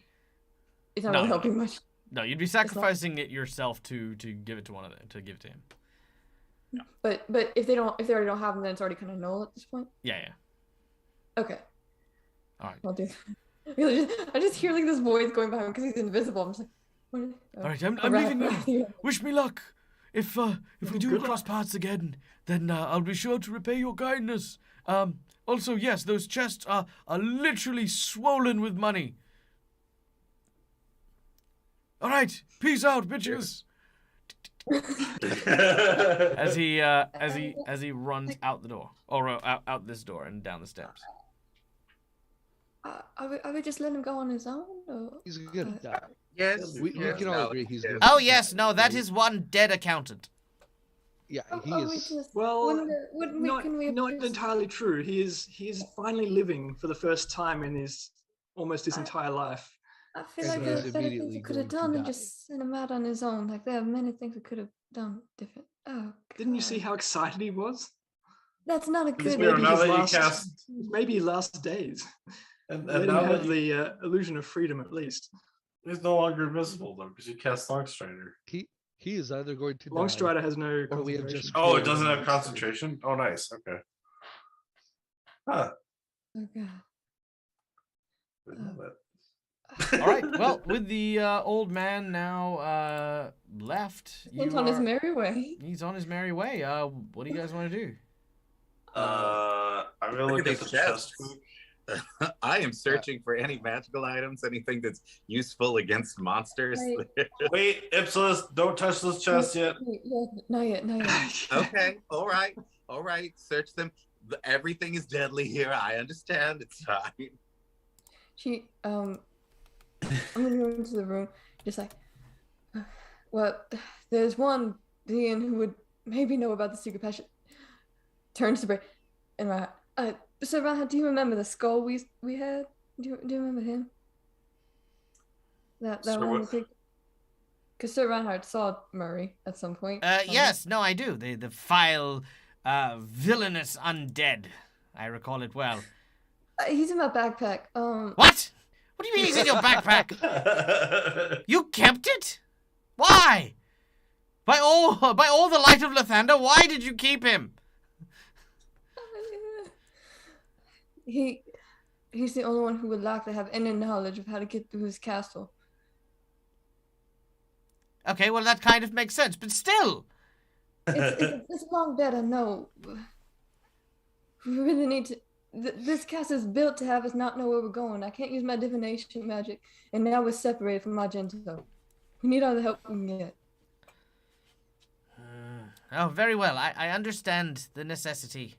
it's not No, really no. helping much. No, you'd be sacrificing it yourself to give it to one of them, to give it to him. But if they already don't have them, then it's already kind of null at this point. Yeah. Okay. All right. I'll do that. I just hear like this voice going by him because he's invisible. I'm just like, what are they? All right, I'm leaving now. Wish me luck. If we do cross paths again, then I'll be sure to repay your kindness. Also, yes, those chests are literally swollen with money. All right, peace out, bitches. As he runs out the door, or out this door and down the steps. I would just let him go on his own. Or, He's gonna die. Yes. We can all agree he's gonna Oh yes, no, that is one dead accountant. Yeah, he we is. just, Well, wouldn't we, not, can we not entirely true. He is finally living for the first time in his almost his entire life. I feel So like he's there's better things immediately we could have going to done than die. just send him out on his own. Like there are many things we could have done different. Oh, Didn't you God. see how excited he was? That's not a It was good. You know, maybe now his that you last, cast- maybe his last days. And Let him now have that you, the illusion of freedom at least. he's no longer invisible though because you cast Longstrider. He is either going to die. Longstrider has no Or we have concentration. just- Oh, it doesn't have concentration. Oh, nice. Okay. Huh. Oh God. Didn't know that. All right. Well, with the old man now left, He's on his merry way. he's on his merry way. What do you guys want to do? I'm gonna look at the chest. I am searching for any magical items, anything that's useful against monsters. Right. Wait, Ipsilis, don't touch this chest yet. Yeah, not yet, not yet. Okay, all right, search them. Everything is deadly here. I understand. It's fine. I'm gonna go into the room, just like, well, there's one being who would maybe know about the secret passion. Turns to Bray, and so Raha, do you remember the skull we had? Do you remember him? That So one what- because Sir Reinhardt saw Murray at some point. Yes, no, I do. The vile, villainous undead. I recall it well. He's in my backpack. What? What do you mean he's in your backpack? You kept it? Why? By all the light of Lathander, why did you keep him? He's the only one who would likely have any knowledge of how to get through his castle. Okay, well, that kind of makes sense, but still. It's a long bed, I know. We really need to. This castle is built to have us not know where we're going. I can't use my divination magic, and now we're separated from Argento. We need all the help we can get. Oh, very well. I understand the necessity.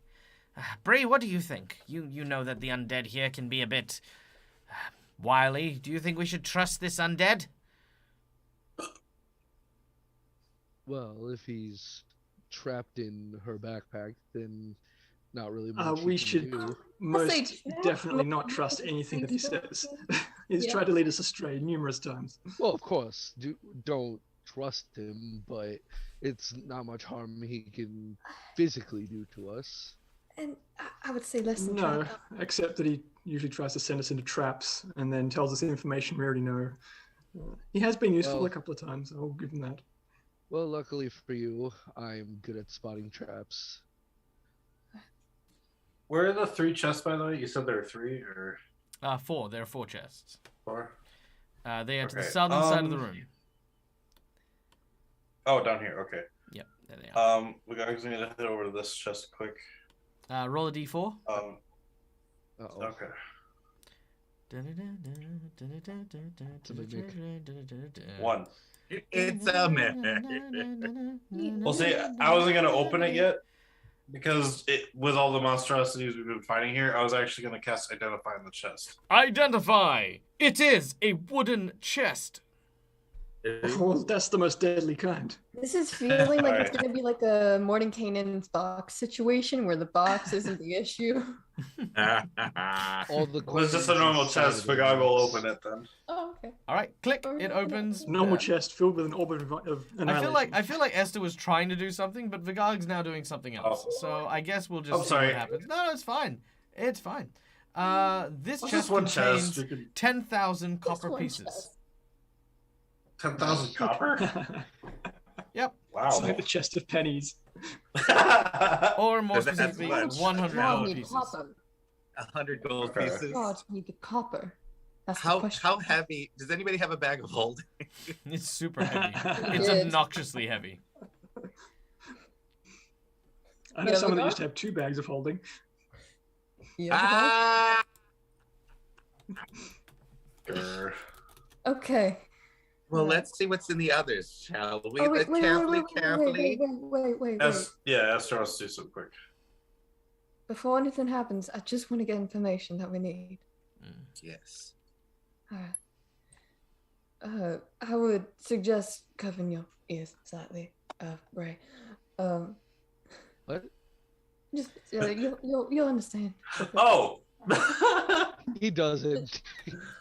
Bree, what do you think? You know that the undead here can be a bit wily. Do you think we should trust this undead? Well, if he's trapped in her backpack, then not really much We he can should do. most definitely not trust anything that he says. He's tried to lead us astray numerous times. Well, of course, don't trust him, but it's not much harm he can physically do to us. And I would say less than No, that. except that he usually tries to send us into traps and then tells us information we already know. He has been useful Well- a couple of times. I'll give him that. Well, luckily for you, I'm good at spotting traps. Where are the 3 chests, by the way? You said there are 3 or 4. There are 4 chests. 4? They are to the Okay, southern side of the room. Oh, down here. Okay. Yep, there they are. We guys need to head over to this chest quick. Roll a d4. Uh-oh. Okay. It's a big dick. 1. It's a mess. Well, see, I wasn't gonna open it yet because with all the monstrosities we've been fighting here, I was actually gonna cast Identify in the chest. Identify! It is a wooden chest. Well, that's the most deadly kind. This is feeling like it's Alright. going to be like a Mordenkainen's box situation where the box isn't the issue. All the Well, it's just a coins normal inside chest. of the Fagog will box. open it then. Oh, okay. All right, click. It opens. Normal chest filled with an orb of annihilation. I feel like Esther was trying to do something, but Vigog's now doing something else. Oh. So I guess we'll just I'm see sorry. what happens. No, it's fine. It's fine. This What's chest this one contains chest? We could 10,000 copper Just one pieces. chest. 10,000 copper. Yep. Wow. It's like a chest of pennies. Or more That's specifically, much. 100 God gold need pieces. copper. 100 gold Okay. pieces. God need the copper. That's the How question. heavy? Does anybody have a bag of holding? It's super heavy. It's It is. obnoxiously heavy. I know Yeah, someone that Vigog? used to have 2 bags of holding. Yeah, Ah! Grr. okay. Well, let's see what's in the others, shall we? Oh, Let's carefully. Wait. Esther wants to do something quick. Before anything happens, I just want to get information that we need. Yes. Alright. I would suggest covering your ears slightly, Ray. What? Just you'll understand. Oh! He doesn't.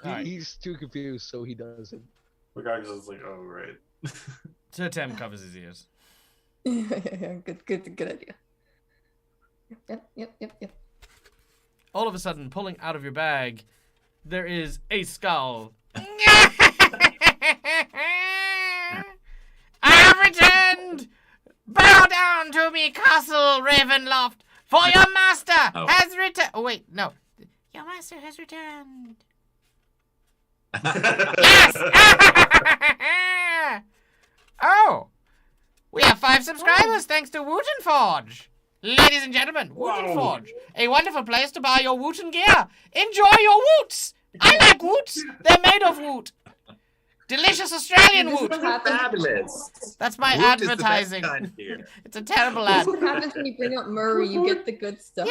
Alright. He's too confused, so he doesn't. Fagog is like, oh, right. Sir Tem covers his ears. yeah. Good idea. Yep. All of a sudden, pulling out of your bag, there is a skull. I have returned! Bow down to me, Castle Ravenloft, for your master has returned. Oh, wait, no. Your master has returned. Yes! Oh! We have 5 subscribers thanks to Wooten Forge. Ladies and gentlemen, Wooten Forge, a wonderful place to buy your Wooten gear. Enjoy your woots. I like woots. They're made of woot. Delicious Australian woot. Fabulous. That's my Woot is the best advertising. kind here. It's a terrible That's ad. what happens when you bring up Murray. You get the good stuff.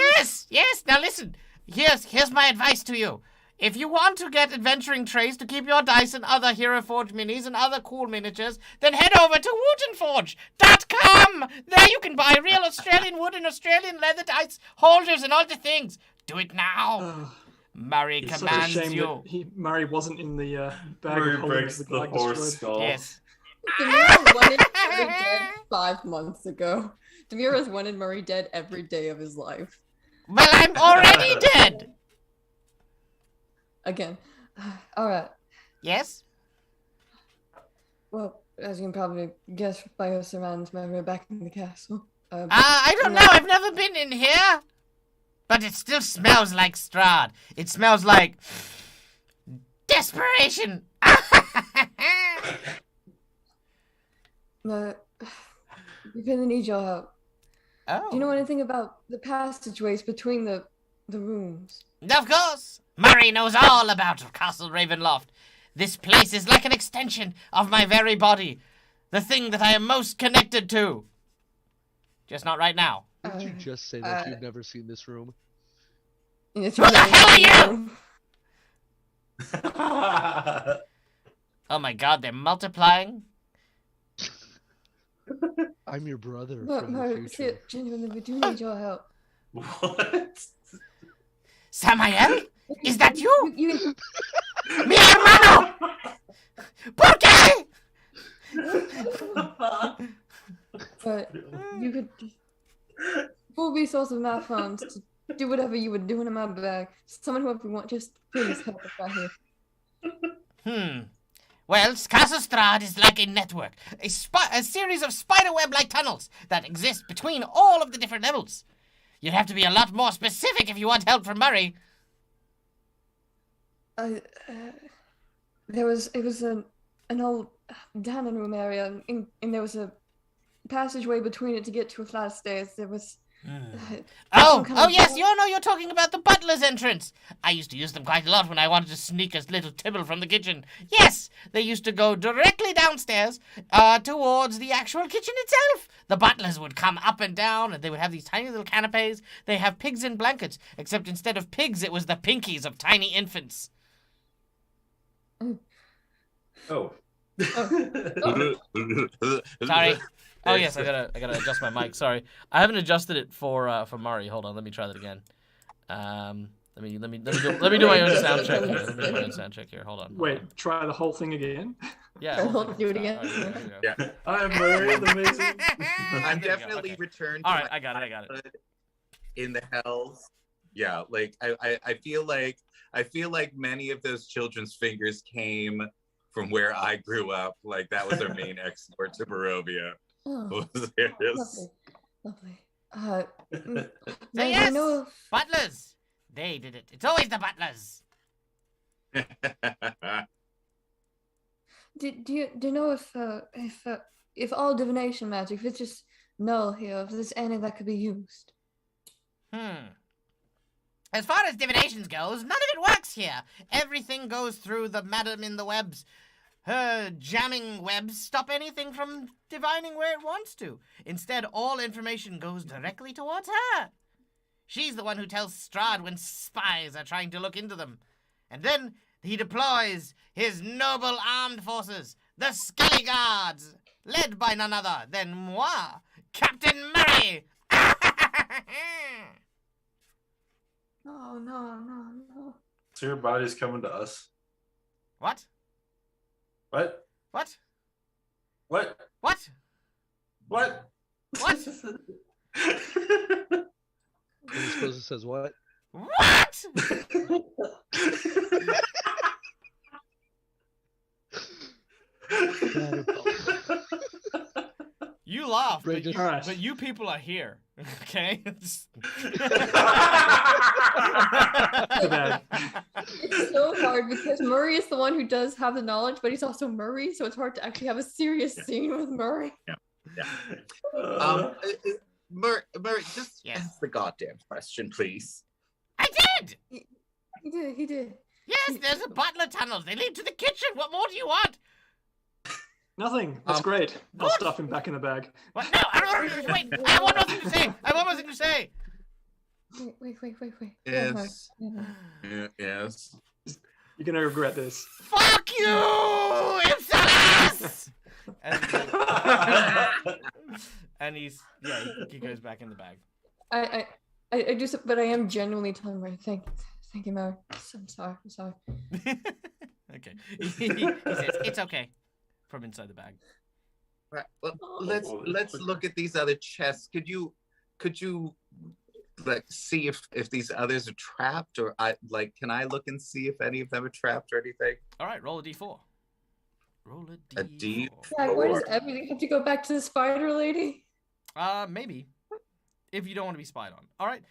Yes. Now listen. Here's my advice to you. If you want to get adventuring trays to keep your dice and other Hero Forge minis and other cool miniatures, then head over to wootenforge.com. There you can buy real Australian wood and Australian leather dice holders and all the things. Do it now. Murray It's such a commands shame you. that Murray wasn't in the bag Murray of holding breaks that the Glag horse destroyed. skull. Yes. Demira wanted Murray dead 5 months ago. Demira's wanted Murray dead every day of his life. Well, I'm already dead. Again. Alright. Yes? Well, as you can probably guess by your surroundings, we're back in the castle. I don't know. I've never been in here. But it still smells like Strahd. It smells like desperation. We really need your help. Oh. Do you know anything about the passageways between the rooms? Of course. Murray knows all about Castle Ravenloft. This place is like an extension of my very body. The thing that I am most connected to. Just not right now. Did you just say that you've never seen this room? Yes, Who the hell are you? Oh my god, they're multiplying? I'm your brother Look, from the Murray, future. genuinely, we do need your help. What? Samael? Is that you? You Mi hermano! ¿Por qué? but you could full resource of my funds to do whatever you were doing in my bag. Someone whoever you want, just please help us right here. Well, Castle Strahd is like a network, a series of spiderweb-like tunnels that exist between all of the different levels. You'd have to be a lot more specific if you want help from Murray. It was an old dining room area, and there was a passageway between it to get to a flight of stairs. There was. Oh yes, you're talking about the butler's entrance. I used to use them quite a lot when I wanted to sneak a little Tibble from the kitchen. Yes, they used to go directly downstairs towards the actual kitchen itself. The butlers would come up and down, and they would have these tiny little canapes. They have pigs in blankets, except instead of pigs, it was the pinkies of tiny infants. Oh. Sorry. Oh yes, I gotta adjust my mic. Sorry, I haven't adjusted it for Mari. Hold on, let me try that again. Let me do my own sound check here. Let me do my own sound check here. Hold on. Wait, try the whole thing again? Yeah. Do it again. All right, there we go. Yeah. I'm Murray, the amazing. I'm There we go, definitely okay. returned All to right, my I got it. in the hells. Yeah, like I feel like many of those children's fingers came from where I grew up. Like that was our main export to Barovia. Oh, Yes. lovely. Say I know. yes! Butlers! They did it. It's always the butlers. Do you know if all divination magic, if it's just null here, if there's any that could be used? As far as divinations goes, none of it works here. Everything goes through the madam in the webs. Her jamming webs stop anything from divining where it wants to. Instead, all information goes directly towards her. She's the one who tells Strahd when spies are trying to look into them. And then he deploys his noble armed forces, the Skelly Guards, led by none other than moi, Captain Murray. No. So your body's coming to us. What? What? What? What? What? What? What? I suppose it says what? What? You laugh, but Brandon. you, Alright. but you people are here, okay? Too bad. It's so hard because Murray is the one who does have the knowledge, but he's also Murray, so it's hard to actually have a serious scene with Murray. Murray, just Yes. ask the goddamn question, please. I did! He did. Yes, there's a butler tunnels. They lead to the kitchen. What more do you want? Nothing. That's great. I'll stuff him back in the bag. What? No, I don't wait. I have one more thing to say. Wait. Yes. Yeah. Yes. You're gonna regret this. Fuck you, Ipsalis! And he goes back in the bag. I do, but I am genuinely telling Murray, thank Thank you, Mary. I'm sorry. I'm sorry. Okay. He says, it's okay. From inside the bag. Right. Well, let's look at these other chests. Could you like see if these others are trapped, or can I look and see if any of them are trapped or anything? All right, roll a d4. Roll a d4. A D4. Yeah, where does everything have to go back to the spider lady? Maybe. If you don't want to be spied on. All right.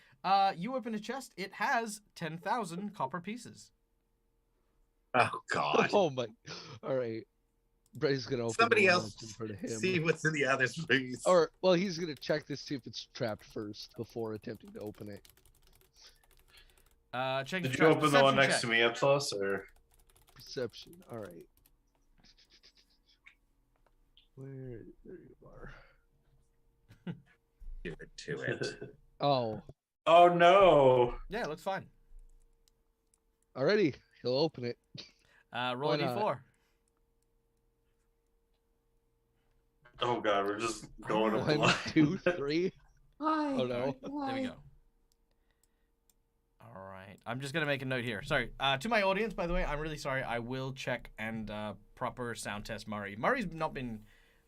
You open a chest. It has 10,000 copper pieces. Oh God. Oh my. All right. Bray's gonna open Somebody the else one in front of him. see what's in the others, please. Or well, he's gonna check to see if it's trapped first before attempting to open it. Check. Did you open the one next check. to me, Upsos, or? Perception. All right. There you are. Give it to it. Oh, Oh no! Yeah, it looks fine. already. He'll open it. Roll a Why not? d4. Oh God, we're just going up 1, 2, 3. Why? Oh no. Why? There we go. All right. I'm just going to make a note here. Sorry. To my audience, by the way, I'm really sorry. I will check and proper sound test Murray. Murray's not been...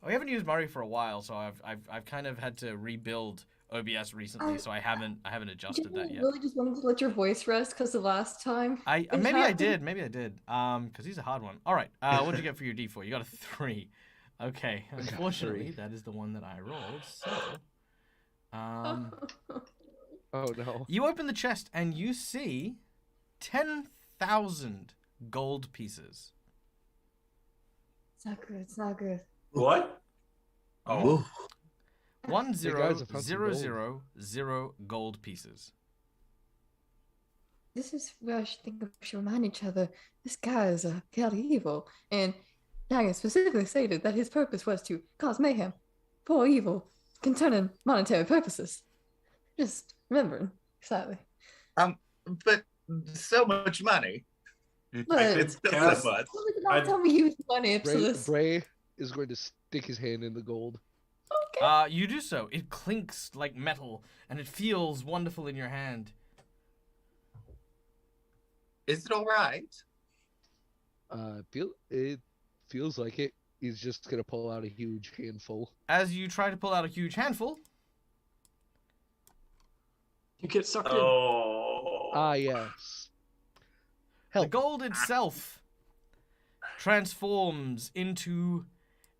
We haven't used Murray for a while, so I've kind of had to rebuild OBS recently, so I haven't adjusted that yet. Really just wanted to let your voice rest because the last time. Maybe I did. Because he's a hard one. All right. What'd you get for your D4? You got a 3. Okay. Unfortunately, that is the one that I rolled. So, Oh no. you open the chest and you see 10,000 gold pieces. It's not good. It's not good. What? Oh. 10,000 gold pieces. This is where I should think we should remind each other. This guy is fairly evil, and Dagger specifically stated that his purpose was to cause mayhem. Poor evil can turn in monetary purposes. Just remembering slightly. But so much money. But It's still Cass- so much. Please do not tell me you use money, Bray, Ipsilus. Bray is going to stick his hand in the gold. Okay. You do so. It clinks like metal, and it feels wonderful in your hand. Is it all right? It feels like it. He's just gonna pull out a huge handful. As you try to pull out a huge handful, You get sucked in. Oh. Ah yes. the Help. gold itself transforms into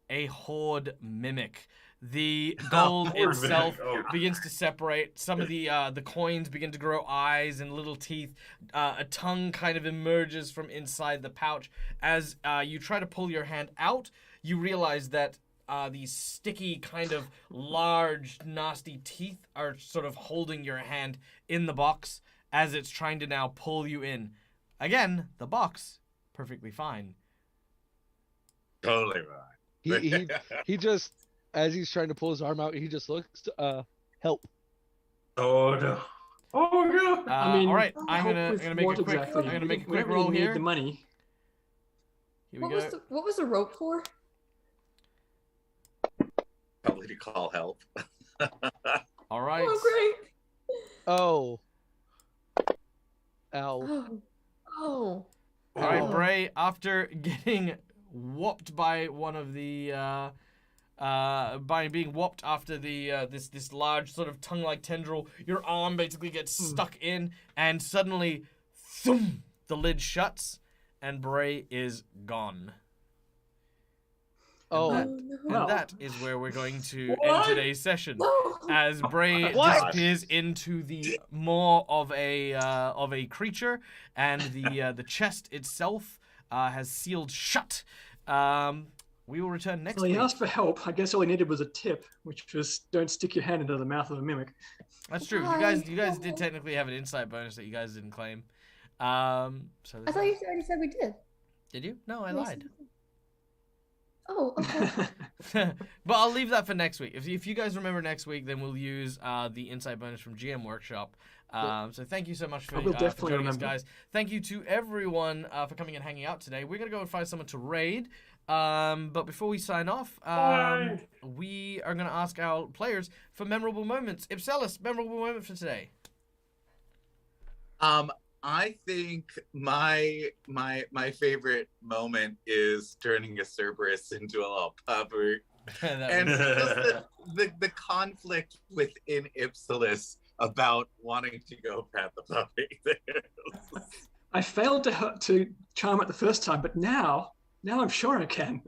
a horde mimic. The gold Horde itself mimic, oh. begins to separate. Some of the coins begin to grow eyes and little teeth. A tongue kind of emerges from inside the pouch. As you try to pull your hand out, you realize that these sticky, kind of large, nasty teeth are sort of holding your hand in the box as it's trying to now pull you in. Again, the box, perfectly fine. Totally right. He just, as he's trying to pull his arm out, he just looks. Help. Oh no. Oh no. I mean, all right, I'm help gonna with make what a quick. exactly? I'm gonna make a We quick don't really roll need here. the money. Here we What go. was the rope for? Probably to call help. All right. Oh, great. Oh. Ow. Oh. Oh. All right, Oh. Bray. After getting whopped by one of the, by being whopped after the this large sort of tongue-like tendril, your arm basically gets stuck in, and suddenly, thump, the lid shuts, and Bray is gone. Oh. that- no. Well. And that is where we're going to end What? today's session. No. As Bray What? disappears into the maw of a creature, and the chest itself has sealed shut. We will return next So he week. asked for help. I guess all he needed was a tip, which was don't stick your hand into the mouth of a mimic. That's true. Why? You guys did technically have an insight bonus that you guys didn't claim. So I thought you already said we did. did you? No, I lied. Oh, okay. But I'll leave that for next week. If you guys remember next week, then we'll use the insight bonus from GM Workshop. So thank you so much for, I will for definitely joining us, remember. guys. Thank you to everyone for coming and hanging out today. We're going to go and find someone to raid. But before we sign off, we are going to ask our players for memorable moments. Ipselis, memorable moment for today. I think my favorite moment is turning a Cerberus into a little pupper. And just the conflict within Ipsilis about wanting to go pet the puppy. I failed to charm it the first time, but now I'm sure I can.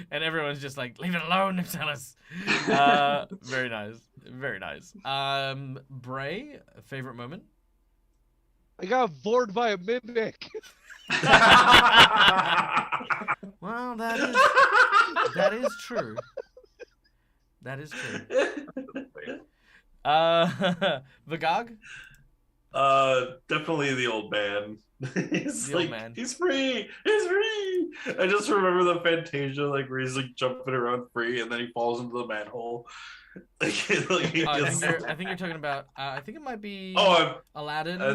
And everyone's just like, leave it alone, Ipsilis. Very nice. Very nice. Bray, favorite moment? I got bored by a mimic. Well, that is true. That is true. Vagog? Definitely the old man. He's The old man. he's free. He's free. I just remember the Fantasia, like where he's like jumping around free, and then he falls into the manhole. I think you're talking about. I think it might be. Aladdin. I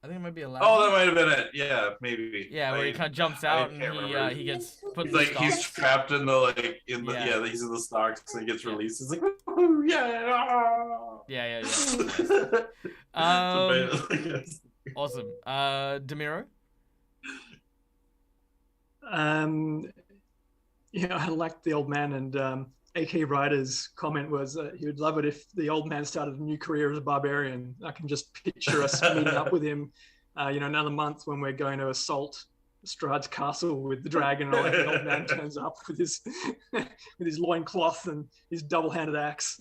think it might be Aladdin. Oh, that might have been it. Yeah, maybe. Yeah, where he kind of jumps out and he gets put in the stocks. He's trapped in the he's in the stocks and he gets released. It's like, woo, yeah. Yeah. Awesome. Demiro? I liked the old man, and AK Ryder's comment was he would love it if the old man started a new career as a barbarian. I can just picture us meeting up with him, another month when we're going to assault Strahd's castle with the dragon, and all that. The old man turns up with his loincloth and his double-handed axe.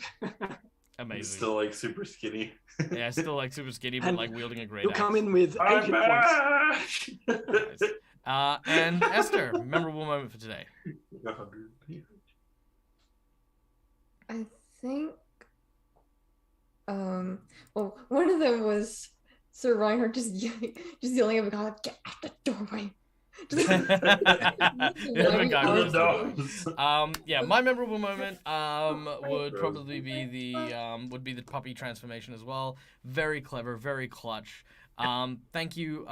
Amazing. He's still like super skinny. Yeah, still like super skinny, but like wielding a great axe. He'll come in with 8 hit points. Nice. And Esther, memorable moment for today. I think, well, one of them was Sir Reinhardt just yelling at God, get out the doorway. My memorable moment would probably be the puppy transformation as well. Very clever, very clutch. Thank you.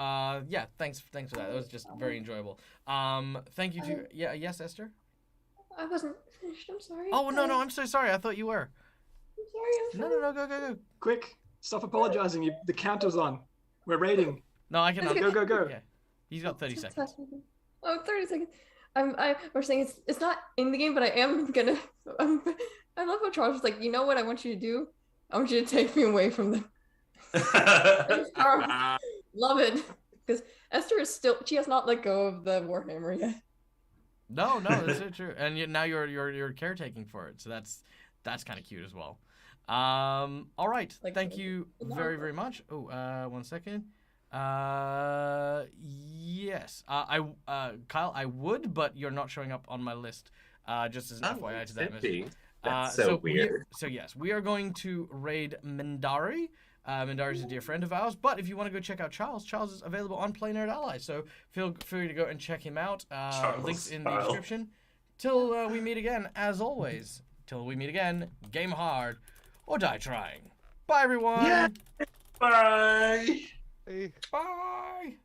Thanks for that. That was just very enjoyable. Thank you to yes, Esther. I wasn't finished. I'm sorry. Oh no, I'm so sorry. I thought you were. I'm sorry. No, go. Quick, stop apologizing. The counter's on. We're raiding. No, I cannot. Go. Yeah. He's got 30 seconds. Oh, 30 seconds. We're saying it's not in the game, but I am gonna. I love how Charles was like, you know what I want you to do? I want you to take me away from them. Love it, because Esther is she has not let go of the Warhammer yet. No, that's so true. And now you're caretaking for it, so that's kind of cute as well. All right, thank you very, very much. Oh, 1 second. Yes. Kyle, I would, but you're not showing up on my list. Just as an FYI to that message. That's so weird. Yes, we are going to raid Mindari. Mindari is a dear friend of ours, but if you want to go check out Charles is available on Play Nerd Ally, so feel free to go and check him out. Links in the description. Till we meet again, as always. Till we meet again, game hard or die trying. Bye, everyone. Yeah. Bye. Hey. Bye.